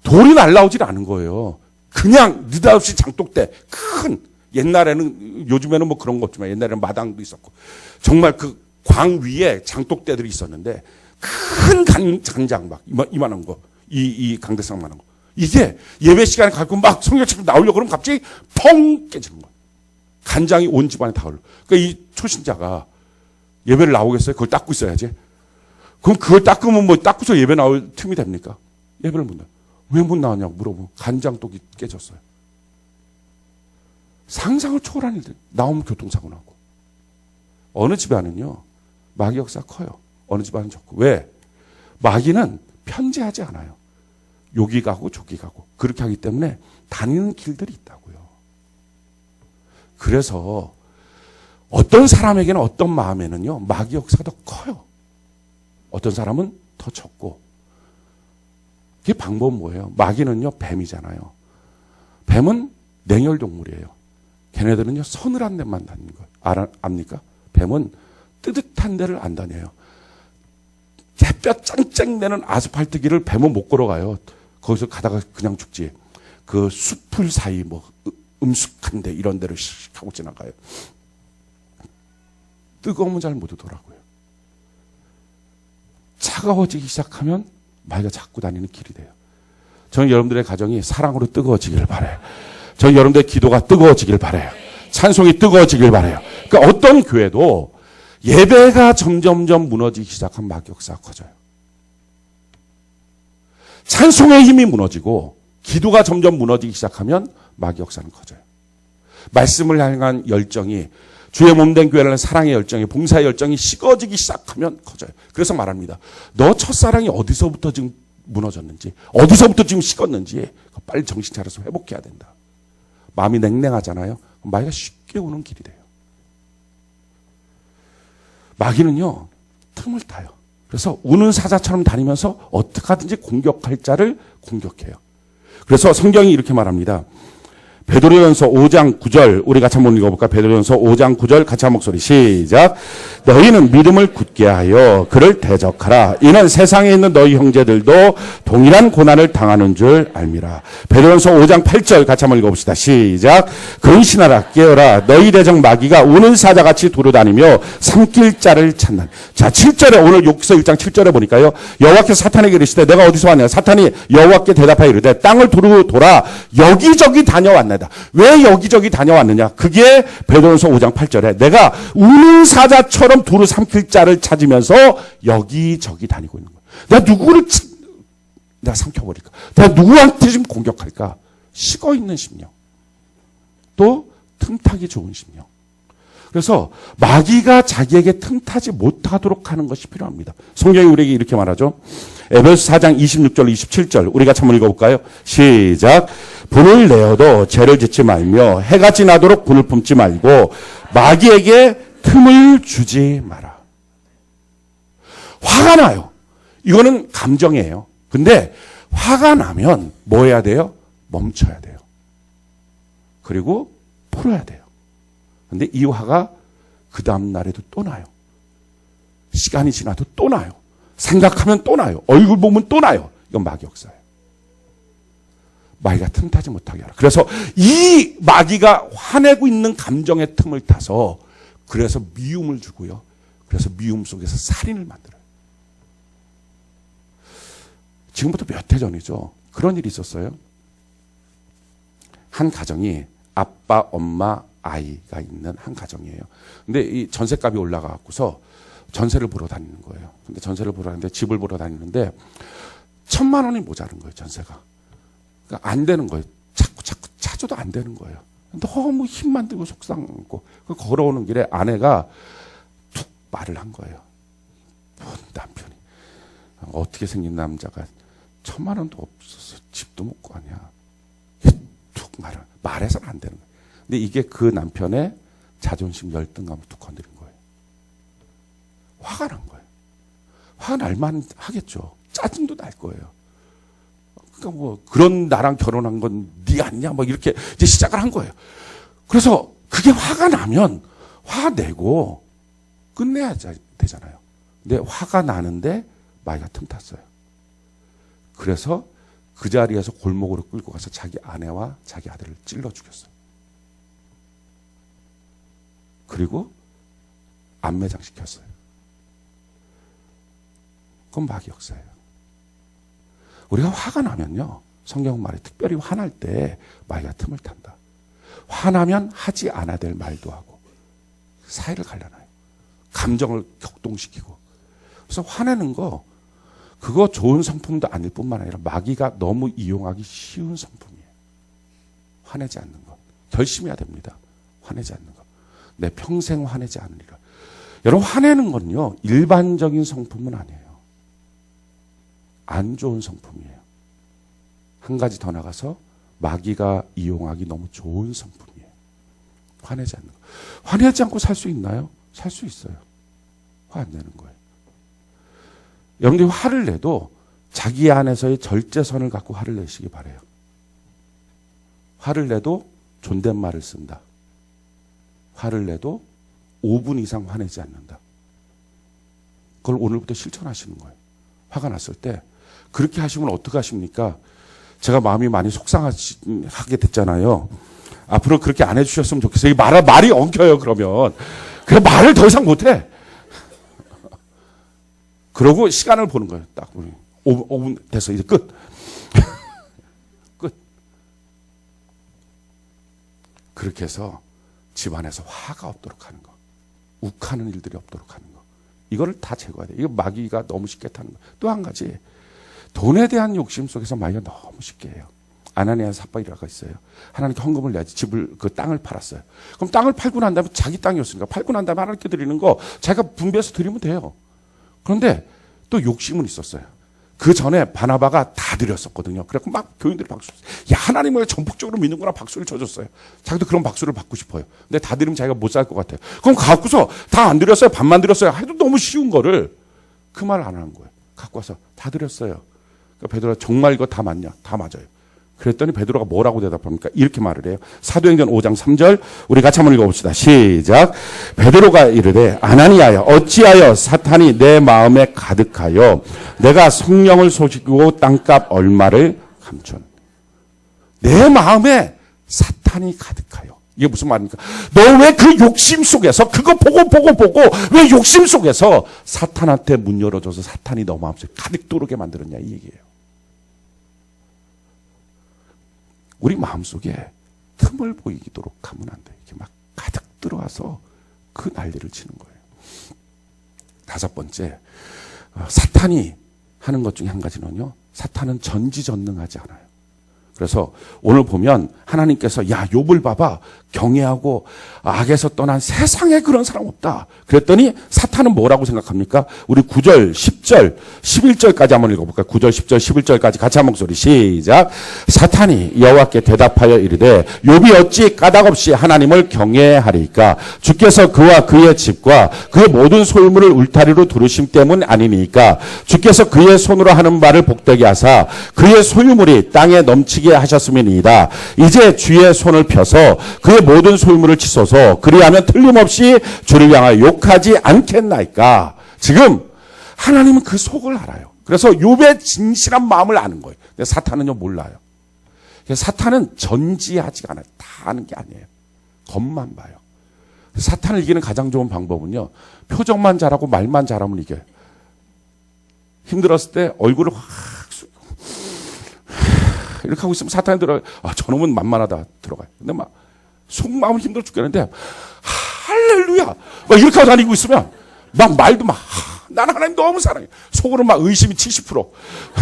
돌이 날라오질 않은 거예요. 그냥 느닷없이 장독대. 큰, 옛날에는, 요즘에는 뭐 그런 거 없지만 옛날에는 마당도 있었고. 정말 그 광 위에 장독대들이 있었는데 큰 간장 막 이만한 거. 이 강대상만한 거. 이게 예배 시간에 가고 막 성경책 나오려고 그러면 갑자기 펑 깨지는 거예요. 간장이 온 집안에 다 흘러. 그러니까 이 초신자가 예배를 나오겠어요? 그걸 닦고 있어야지. 그럼 그걸 닦으면 뭐 닦고서 예배 나올 틈이 됩니까? 예배를 못 나와요. 왜 못 나왔냐고 물어보면 간장독이 깨졌어요. 상상을 초월한 일들. 나오면 교통사고 나고. 어느 집안은요. 마귀 역사가 커요. 어느 집안은 적고. 왜? 마귀는 편지하지 않아요. 여기 가고 저기 가고. 그렇게 하기 때문에 다니는 길들이 있다고요. 그래서 어떤 사람에게는 어떤 마음에는요. 마귀 역사가 더 커요. 어떤 사람은 더 적고. 그게 방법은 뭐예요? 마귀는요. 뱀이잖아요. 뱀은 냉혈동물이에요. 걔네들은요. 서늘한 데만 다니는 거예요. 압니까? 뱀은 뜨뜻한 데를 안 다녀요. 햇볕 쨍쨍대는 아스팔트 길을 뱀은 못 걸어가요. 거기서 가다가 그냥 죽지. 그 숲풀 사이 뭐 음숙한 데 이런 데를 씩 하고 지나가요. 뜨거우면 잘 못 오더라고요. 차가워지기 시작하면 마귀가 자꾸 다니는 길이 돼요. 저는 여러분들의 가정이 사랑으로 뜨거워지길 바라요. 저는 여러분들의 기도가 뜨거워지길 바라요. 찬송이 뜨거워지길 바라요. 그러니까 어떤 교회도 예배가 점점점 무너지기 시작한 마귀 역사가 커져요. 찬송의 힘이 무너지고 기도가 점점 무너지기 시작하면 마귀 역사는 커져요. 말씀을 향한 열정이 주의 몸된 교회라는 사랑의 열정이 봉사의 열정이 식어지기 시작하면 커져요. 그래서 말합니다. 너 첫사랑이 어디서부터 지금 무너졌는지 어디서부터 지금 식었는지 빨리 정신 차려서 회복해야 된다. 마음이 냉랭하잖아요. 마귀가 쉽게 오는 길이 돼요. 마귀는요. 틈을 타요. 그래서 우는 사자처럼 다니면서 어떻게 하든지 공격할 자를 공격해요. 그래서 성경이 이렇게 말합니다. 베드로전서 5장 9절 우리 같이 한번 읽어볼까? 베드로전서 5장 9절 같이 한 목소리 시작. 너희는 믿음을 굳게 하여 그를 대적하라. 이는 세상에 있는 너희 형제들도 동일한 고난을 당하는 줄 알미라. 베드로전서 5장 8절 같이 한번 읽어봅시다. 시작. 근신하라 깨어라. 너희 대적 마귀가 우는 사자같이 두루다니며 삼킬 자를 찾는. 자 7절에 오늘 욕서 1장 7절에 보니까요. 여호와께서 사탄에게 이르시되 내가 어디서 왔냐. 사탄이 여호와께 대답하여 이르되 땅을 두루 돌아 여기저기 다녀왔나이다. 왜 여기저기 다녀왔느냐. 그게 베드로전서 5장 8절에 내가 우는 사자처럼 두루 삼킬 자를 찾으면서 여기저기 다니고 있는 거야. 내가 삼켜버릴까? 내가 누구한테 지금 공격할까? 식어 있는 심령. 또 틈타기 좋은 심령. 그래서 마귀가 자기에게 틈타지 못하도록 하는 것이 필요합니다. 성경이 우리에게 이렇게 말하죠. 에베소 4장 26절 27절 우리가 한번 읽어볼까요? 시작. 분을 내어도 죄를 짓지 말며 해가 지나도록 분을 품지 말고 마귀에게 틈을 주지 마라. 화가 나요. 이거는 감정이에요. 근데 화가 나면 뭐 해야 돼요? 멈춰야 돼요. 그리고 풀어야 돼요. 근데 이 화가 그 다음 날에도 또 나요. 시간이 지나도 또 나요. 생각하면 또 나요. 얼굴 보면 또 나요. 이건 마귀 역사예요. 마귀가 틈타지 못하게 하라. 그래서 이 마귀가 화내고 있는 감정의 틈을 타서 그래서 미움을 주고요. 그래서 미움 속에서 살인을 만들어요. 지금부터 몇 해 전이죠. 그런 일이 있었어요. 한 가정이 아빠, 엄마, 아이가 있는 한 가정이에요. 근데 이 전셋값이 올라가고서 전세를 보러 다니는 거예요. 근데 전세를 보러 다니는데 집을 보러 다니는데 1,000만 원이 모자른 거예요, 전세가. 그러니까 안 되는 거예요. 자꾸 찾아도 안 되는 거예요. 너무 힘만 들고 속상하고 걸어오는 길에 아내가 툭 말을 한 거예요. 남편이 어떻게 생긴 남자가 1,000만 원도 없어서 집도 못 구하냐. 툭 말해서는 안 되는 거예요. 근데 이게 그 남편의 자존심 열등감을 툭 건드린 거예요. 화가 난 거예요. 화가 날만 하겠죠. 짜증도 날 거예요. 그러니까 뭐 그런 나랑 결혼한 건 네 아니냐 뭐 이렇게 이제 시작을 한 거예요. 그래서 그게 화가 나면 화내고 끝내야 되잖아요. 근데 화가 나는데 마귀가 틈탔어요. 그래서 그 자리에서 골목으로 끌고 가서 자기 아내와 자기 아들을 찔러 죽였어요. 그리고 안매장시켰어요. 그건 마귀 역사예요. 우리가 화가 나면요. 성경은 말해 특별히 화날 때 마귀가 틈을 탄다. 화나면 하지 않아야 될 말도 하고 사이를 갈라놔요. 감정을 격동시키고. 그래서 화내는 거 그거 좋은 성품도 아닐 뿐만 아니라 마귀가 너무 이용하기 쉬운 성품이에요. 화내지 않는 것. 결심해야 됩니다. 화내지 않는 것. 내 평생 화내지 않으리라. 여러분 화내는 건요. 일반적인 성품은 아니에요. 안 좋은 성품이에요. 한 가지 더 나가서 마귀가 이용하기 너무 좋은 성품이에요. 화내지 않는 거. 화내지 않고 살 수 있나요? 살 수 있어요. 화 안 내는 거예요. 여러분들이 화를 내도 자기 안에서의 절제선을 갖고 화를 내시기 바라요. 화를 내도 존댓말을 쓴다. 화를 내도 5분 이상 화내지 않는다. 그걸 오늘부터 실천하시는 거예요. 화가 났을 때 그렇게 하시면 어떻게 하십니까? 제가 마음이 많이 속상하게 됐잖아요. 앞으로 그렇게 안 해주셨으면 좋겠어요. 말이 엉켜요, 그러면. 그래, 말을 더 이상 못해. 그러고 시간을 보는 거예요. 딱 5분 돼서 이제 끝. 끝. 그렇게 해서 집안에서 화가 없도록 하는 거. 욱하는 일들이 없도록 하는 거. 이거를 다 제거해야 돼요. 이거 마귀가 너무 쉽게 타는 거예요. 또 한 가지. 돈에 대한 욕심 속에서 마귀가 너무 쉽게 해요. 아나니아 삽바이라가 있어요. 하나님께 헌금을 내야지 그 땅을 팔았어요. 그럼 땅을 팔고 난 다음에 자기 땅이었으니까 팔고 난 다음에 하나님께 드리는 거 자기가 분배해서 드리면 돼요. 그런데 또 욕심은 있었어요. 그 전에 바나바가 다 드렸었거든요. 그래서 막 교인들이 박수 쳤어요. 야, 하나님을 전폭적으로 믿는구나 박수를 쳐줬어요. 자기도 그런 박수를 받고 싶어요. 근데 다 드리면 자기가 못 살 것 같아요. 그럼 갖고서 다 안 드렸어요. 반만 드렸어요. 해도 너무 쉬운 거를 그 말 안 하는 거예요. 갖고 와서 다 드렸어요. 그러니까 베드로가 정말 이거 다 맞냐? 다 맞아요. 그랬더니 베드로가 뭐라고 대답합니까? 이렇게 말을 해요. 사도행전 5장 3절 우리 같이 한번 읽어봅시다. 시작. 베드로가 이르되 아나니아여 어찌하여 사탄이 내 마음에 가득하여 내가 성령을 속이고 땅값 얼마를 감춘. 내 마음에 사탄이 가득하여. 이게 무슨 말입니까? 너 왜 그 욕심 속에서 그거 보고 왜 욕심 속에서 사탄한테 문 열어줘서 사탄이 너 마음속에 가득 들어오게 만들었냐 이 얘기예요. 우리 마음속에 틈을 보이도록 하면 안 돼. 이렇게 막 가득 들어와서 그 난리를 치는 거예요. 다섯 번째, 사탄이 하는 것 중에 한 가지는요. 사탄은 전지전능하지 않아요. 그래서 오늘 보면 하나님께서 야 욥을 봐봐 경외하고 악에서 떠난 세상에 그런 사람 없다. 그랬더니 사탄은 뭐라고 생각합니까? 우리 9절, 10절, 11절까지 한번 읽어볼까요? 9절, 10절, 11절까지 같이 한 목소리 시작. 사탄이 여호와께 대답하여 이르되 욥이 어찌 까닭없이 하나님을 경외하리까? 주께서 그와 그의 집과 그의 모든 소유물을 울타리로 두르심 때문 아니니까? 주께서 그의 손으로 하는 바를 복되게 하사 그의 소유물이 땅에 넘치게 하셨음이니이다. 이제 주의 손을 펴서 그의 모든 소유물을 치소서. 그리하면 틀림없이 주를 향하여 욕하지 않겠나이까. 지금 하나님은 그 속을 알아요. 그래서 욥의 진실한 마음을 아는 거예요. 근데 사탄은요 몰라요. 사탄은 전지하지 않아요. 다 아는 게 아니에요. 겉만 봐요. 사탄을 이기는 가장 좋은 방법은요. 표정만 잘하고 말만 잘하면 이겨요. 힘들었을 때 얼굴을 확 이렇게 하고 있으면 사탄이 들어가요. 아, 저놈은 만만하다. 들어가요. 근데 막 속마음은 힘들어 죽겠는데 할렐루야 막 이렇게 하고 다니고 있으면 막 말도 막 나는 하나님 너무 사랑해. 속으로 막 의심이 70%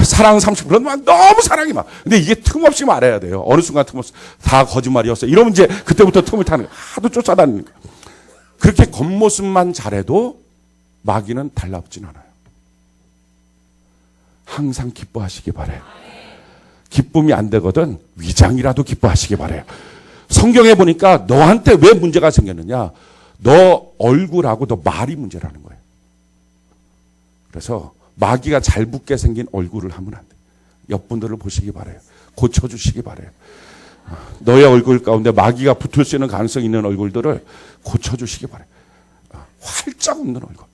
사랑은 30% 막 너무 사랑이 막. 근데 이게 틈없이 말해야 돼요. 어느 순간 틈없이 다 거짓말이었어요. 이러면 이제 그때부터 틈을 타는 거예요. 하도 쫓아다니는 거예요. 그렇게 겉모습만 잘해도 마귀는 달라붙진 않아요. 항상 기뻐하시기 바래요. 기쁨이 안 되거든 위장이라도 기뻐하시기 바래요. 성경에 보니까 너한테 왜 문제가 생겼느냐? 너 얼굴하고 너 말이 문제라는 거예요. 그래서 마귀가 잘 붙게 생긴 얼굴을 하면 안 돼. 옆분들을 보시기 바래요. 고쳐주시기 바래요. 너의 얼굴 가운데 마귀가 붙을 수 있는 가능성이 있는 얼굴들을 고쳐주시기 바래요. 활짝 웃는 얼굴.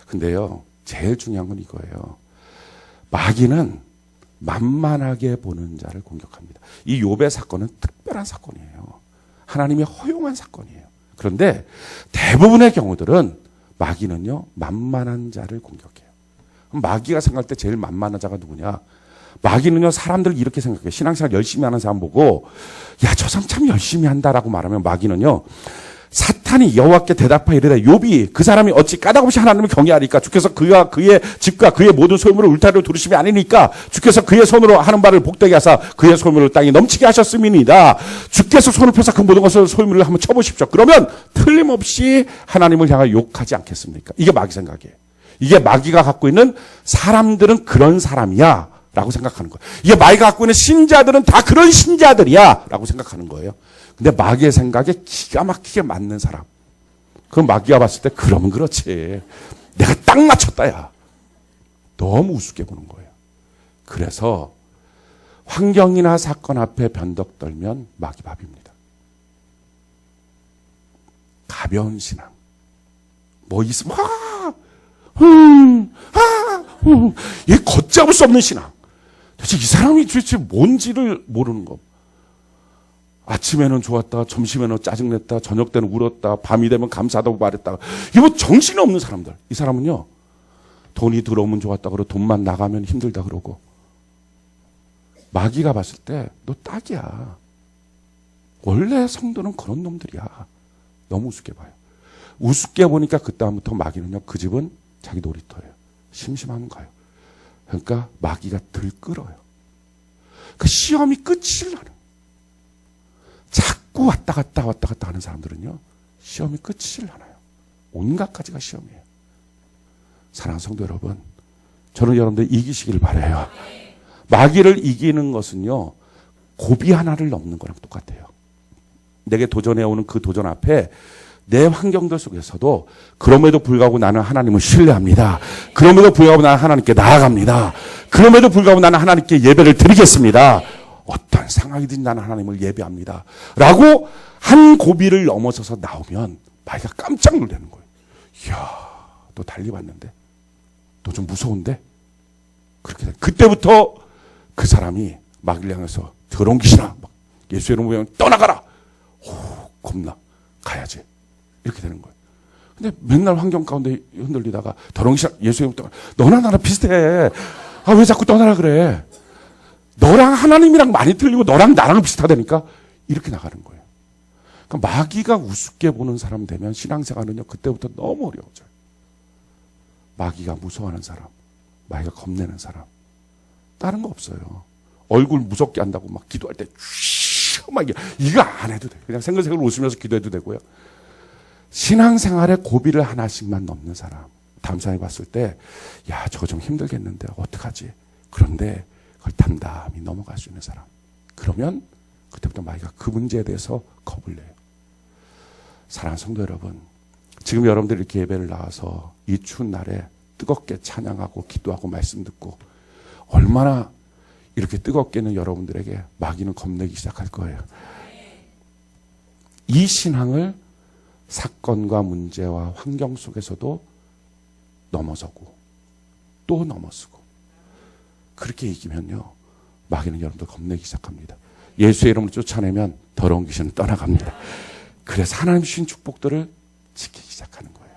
근데요, 제일 중요한 건 이거예요. 마귀는 만만하게 보는 자를 공격합니다. 이 욥의 사건은 특별한 사건이에요. 하나님이 허용한 사건이에요. 그런데 대부분의 경우들은 마귀는요 만만한 자를 공격해요. 그럼 마귀가 생각할 때 제일 만만한 자가 누구냐? 마귀는요 사람들 이렇게 생각해요. 신앙생활 열심히 하는 사람 보고 야, 저 사람 참 열심히 한다라고 말하면 마귀는요 사탄이 여호와께 대답하여 이르되 욥이 그 사람이 어찌 까닭없이 하나님을 경외하리까? 주께서 그와 그의 집과 그의 모든 소유물을 울타리로 두르심이 아니니까? 주께서 그의 손으로 하는 바를 복되게 하사 그의 소유물을 땅에 넘치게 하셨음이니이다. 주께서 손을 펴서 그 모든 것을 소유물을 한번 쳐보십시오. 그러면 틀림없이 하나님을 향하여 욕하지 않겠습니까? 이게 마귀 생각이에요. 이게 마귀가 갖고 있는 사람들은 그런 사람이야 라고 생각하는 거예요. 이게 마귀가 갖고 있는 신자들은 다 그런 신자들이야 라고 생각하는 거예요. 근데 마귀의 생각에 기가 막히게 맞는 사람. 그럼 마귀가 봤을 때 그러면 그렇지. 내가 딱 맞췄다 야. 너무 우습게 보는 거예요. 그래서 환경이나 사건 앞에 변덕 떨면 마귀 밥입니다. 가벼운 신앙. 뭐 있으면 이 걷잡을 수 없는 신앙. 도대체 이 사람이 도대체 뭔지를 모르는 거. 아침에는 좋았다, 점심에는 짜증냈다, 저녁 때는 울었다, 밤이 되면 감사하다고 말했다. 이게 뭐 정신이 없는 사람들. 이 사람은요, 돈이 들어오면 좋았다 그러고 돈만 나가면 힘들다 그러고. 마귀가 봤을 때 너 딱이야. 원래 성도는 그런 놈들이야. 너무 우습게 봐요. 우습게 보니까 그다음부터 마귀는요, 그 집은 자기 놀이터예요. 심심하면 가요. 그러니까 마귀가 들끓어요. 그 시험이 끝이 나는. 자꾸 왔다 갔다 하는 사람들은요, 시험이 끝을 나요. 온갖 가지가 시험이에요. 사랑하는 성도 여러분, 저는 여러분들 이기시길 바라요. 마귀를 이기는 것은요, 고비 하나를 넘는 거랑 똑같아요. 내게 도전해오는 그 도전 앞에 내 환경들 속에서도 그럼에도 불구하고 나는 하나님을 신뢰합니다. 그럼에도 불구하고 나는 하나님께 나아갑니다. 그럼에도 불구하고 나는 하나님께 예배를 드리겠습니다. 어떤 상황이든 나는 하나님을 예배합니다. 라고 한 고비를 넘어서서 나오면 마귀가 깜짝 놀라는 거예요. 이야, 너 달리 봤는데? 너 좀 무서운데? 그렇게 돼. 그때부터 그 사람이 마귀를 향해서 더러운 귀신아, 예수의 이름으로 보면 떠나가라. 오, 겁나. 가야지. 이렇게 되는 거예요. 근데 맨날 환경 가운데 흔들리다가 더러운 귀신아, 예수의 이름으로 떠나. 너나 나랑 비슷해. 아, 왜 자꾸 떠나라 그래? 너랑 하나님이랑 많이 틀리고 너랑 나랑 비슷하다니까? 이렇게 나가는 거예요. 그러니까 마귀가 우습게 보는 사람 되면 신앙생활은요, 그때부터 너무 어려워져요. 마귀가 무서워하는 사람, 마귀가 겁내는 사람. 다른 거 없어요. 얼굴 무섭게 한다고 막 기도할 때, 막 이거 안 해도 돼. 그냥 생글생글 웃으면서 기도해도 되고요. 신앙생활에 고비를 하나씩만 넘는 사람. 다음 사람이 봤을 때, 야, 저거 좀 힘들겠는데, 어떡하지? 그런데 그걸 담담히 넘어갈 수 있는 사람. 그러면 그때부터 마귀가 그 문제에 대해서 겁을 내요. 사랑하는 성도 여러분, 지금 여러분들이 이렇게 예배를 나와서 이 추운 날에 뜨겁게 찬양하고 기도하고 말씀 듣고 얼마나 이렇게 뜨겁게는 여러분들에게 마귀는 겁내기 시작할 거예요. 이 신앙을 사건과 문제와 환경 속에서도 넘어서고 또 넘어서고 그렇게 이기면요, 마귀는 여러분들 겁내기 시작합니다. 예수의 이름으로 쫓아내면 더러운 귀신은 떠나갑니다. 그래서 하나님 주신 축복들을 지키기 시작하는 거예요.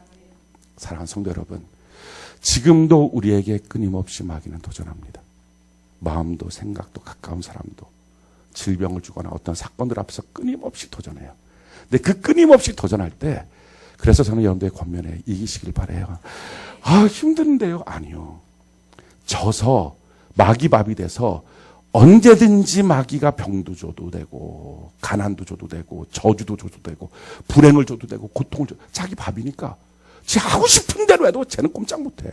사랑하는 성도 여러분, 지금도 우리에게 끊임없이 마귀는 도전합니다. 마음도 생각도 가까운 사람도 질병을 주거나 어떤 사건들 앞에서 끊임없이 도전해요. 근데 그 끊임없이 도전할 때, 그래서 저는 여러분들의 권면에 이기시길 바라요. 아, 힘든데요? 아니요. 져서 마귀밥이 돼서 언제든지 마귀가 병도 줘도 되고 가난도 줘도 되고 저주도 줘도 되고 불행을 줘도 되고 고통을 줘도 자기 밥이니까 지 하고 싶은 대로 해도 쟤는 꼼짝 못해.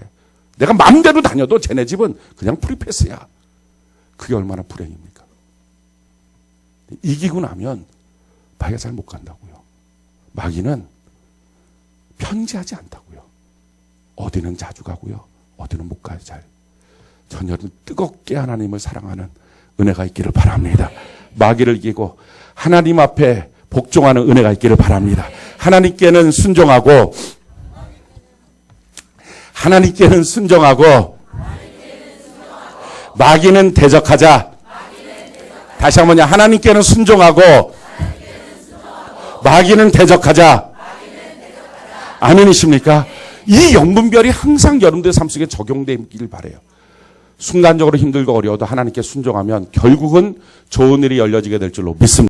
내가 마음대로 다녀도 쟤네 집은 그냥 프리패스야. 그게 얼마나 불행입니까? 이기고 나면 마귀가 잘 못 간다고요. 마귀는 편지하지 않다고요. 어디는 자주 가고요, 어디는 못 가요. 잘. 전 여러분 뜨겁게 하나님을 사랑하는 은혜가 있기를 바랍니다. 마귀를 이기고 하나님 앞에 복종하는 은혜가 있기를 바랍니다. 하나님께는 순종하고 마귀는 대적하자. 다시 한번요. 하나님께는 순종하고 마귀는 대적하자. 아멘이십니까? 이 영분별이 항상 여러분들의 삶 속에 적용되길 바라요. 순간적으로 힘들고 어려워도 하나님께 순종하면 결국은 좋은 일이 열려지게 될 줄로 믿습니다.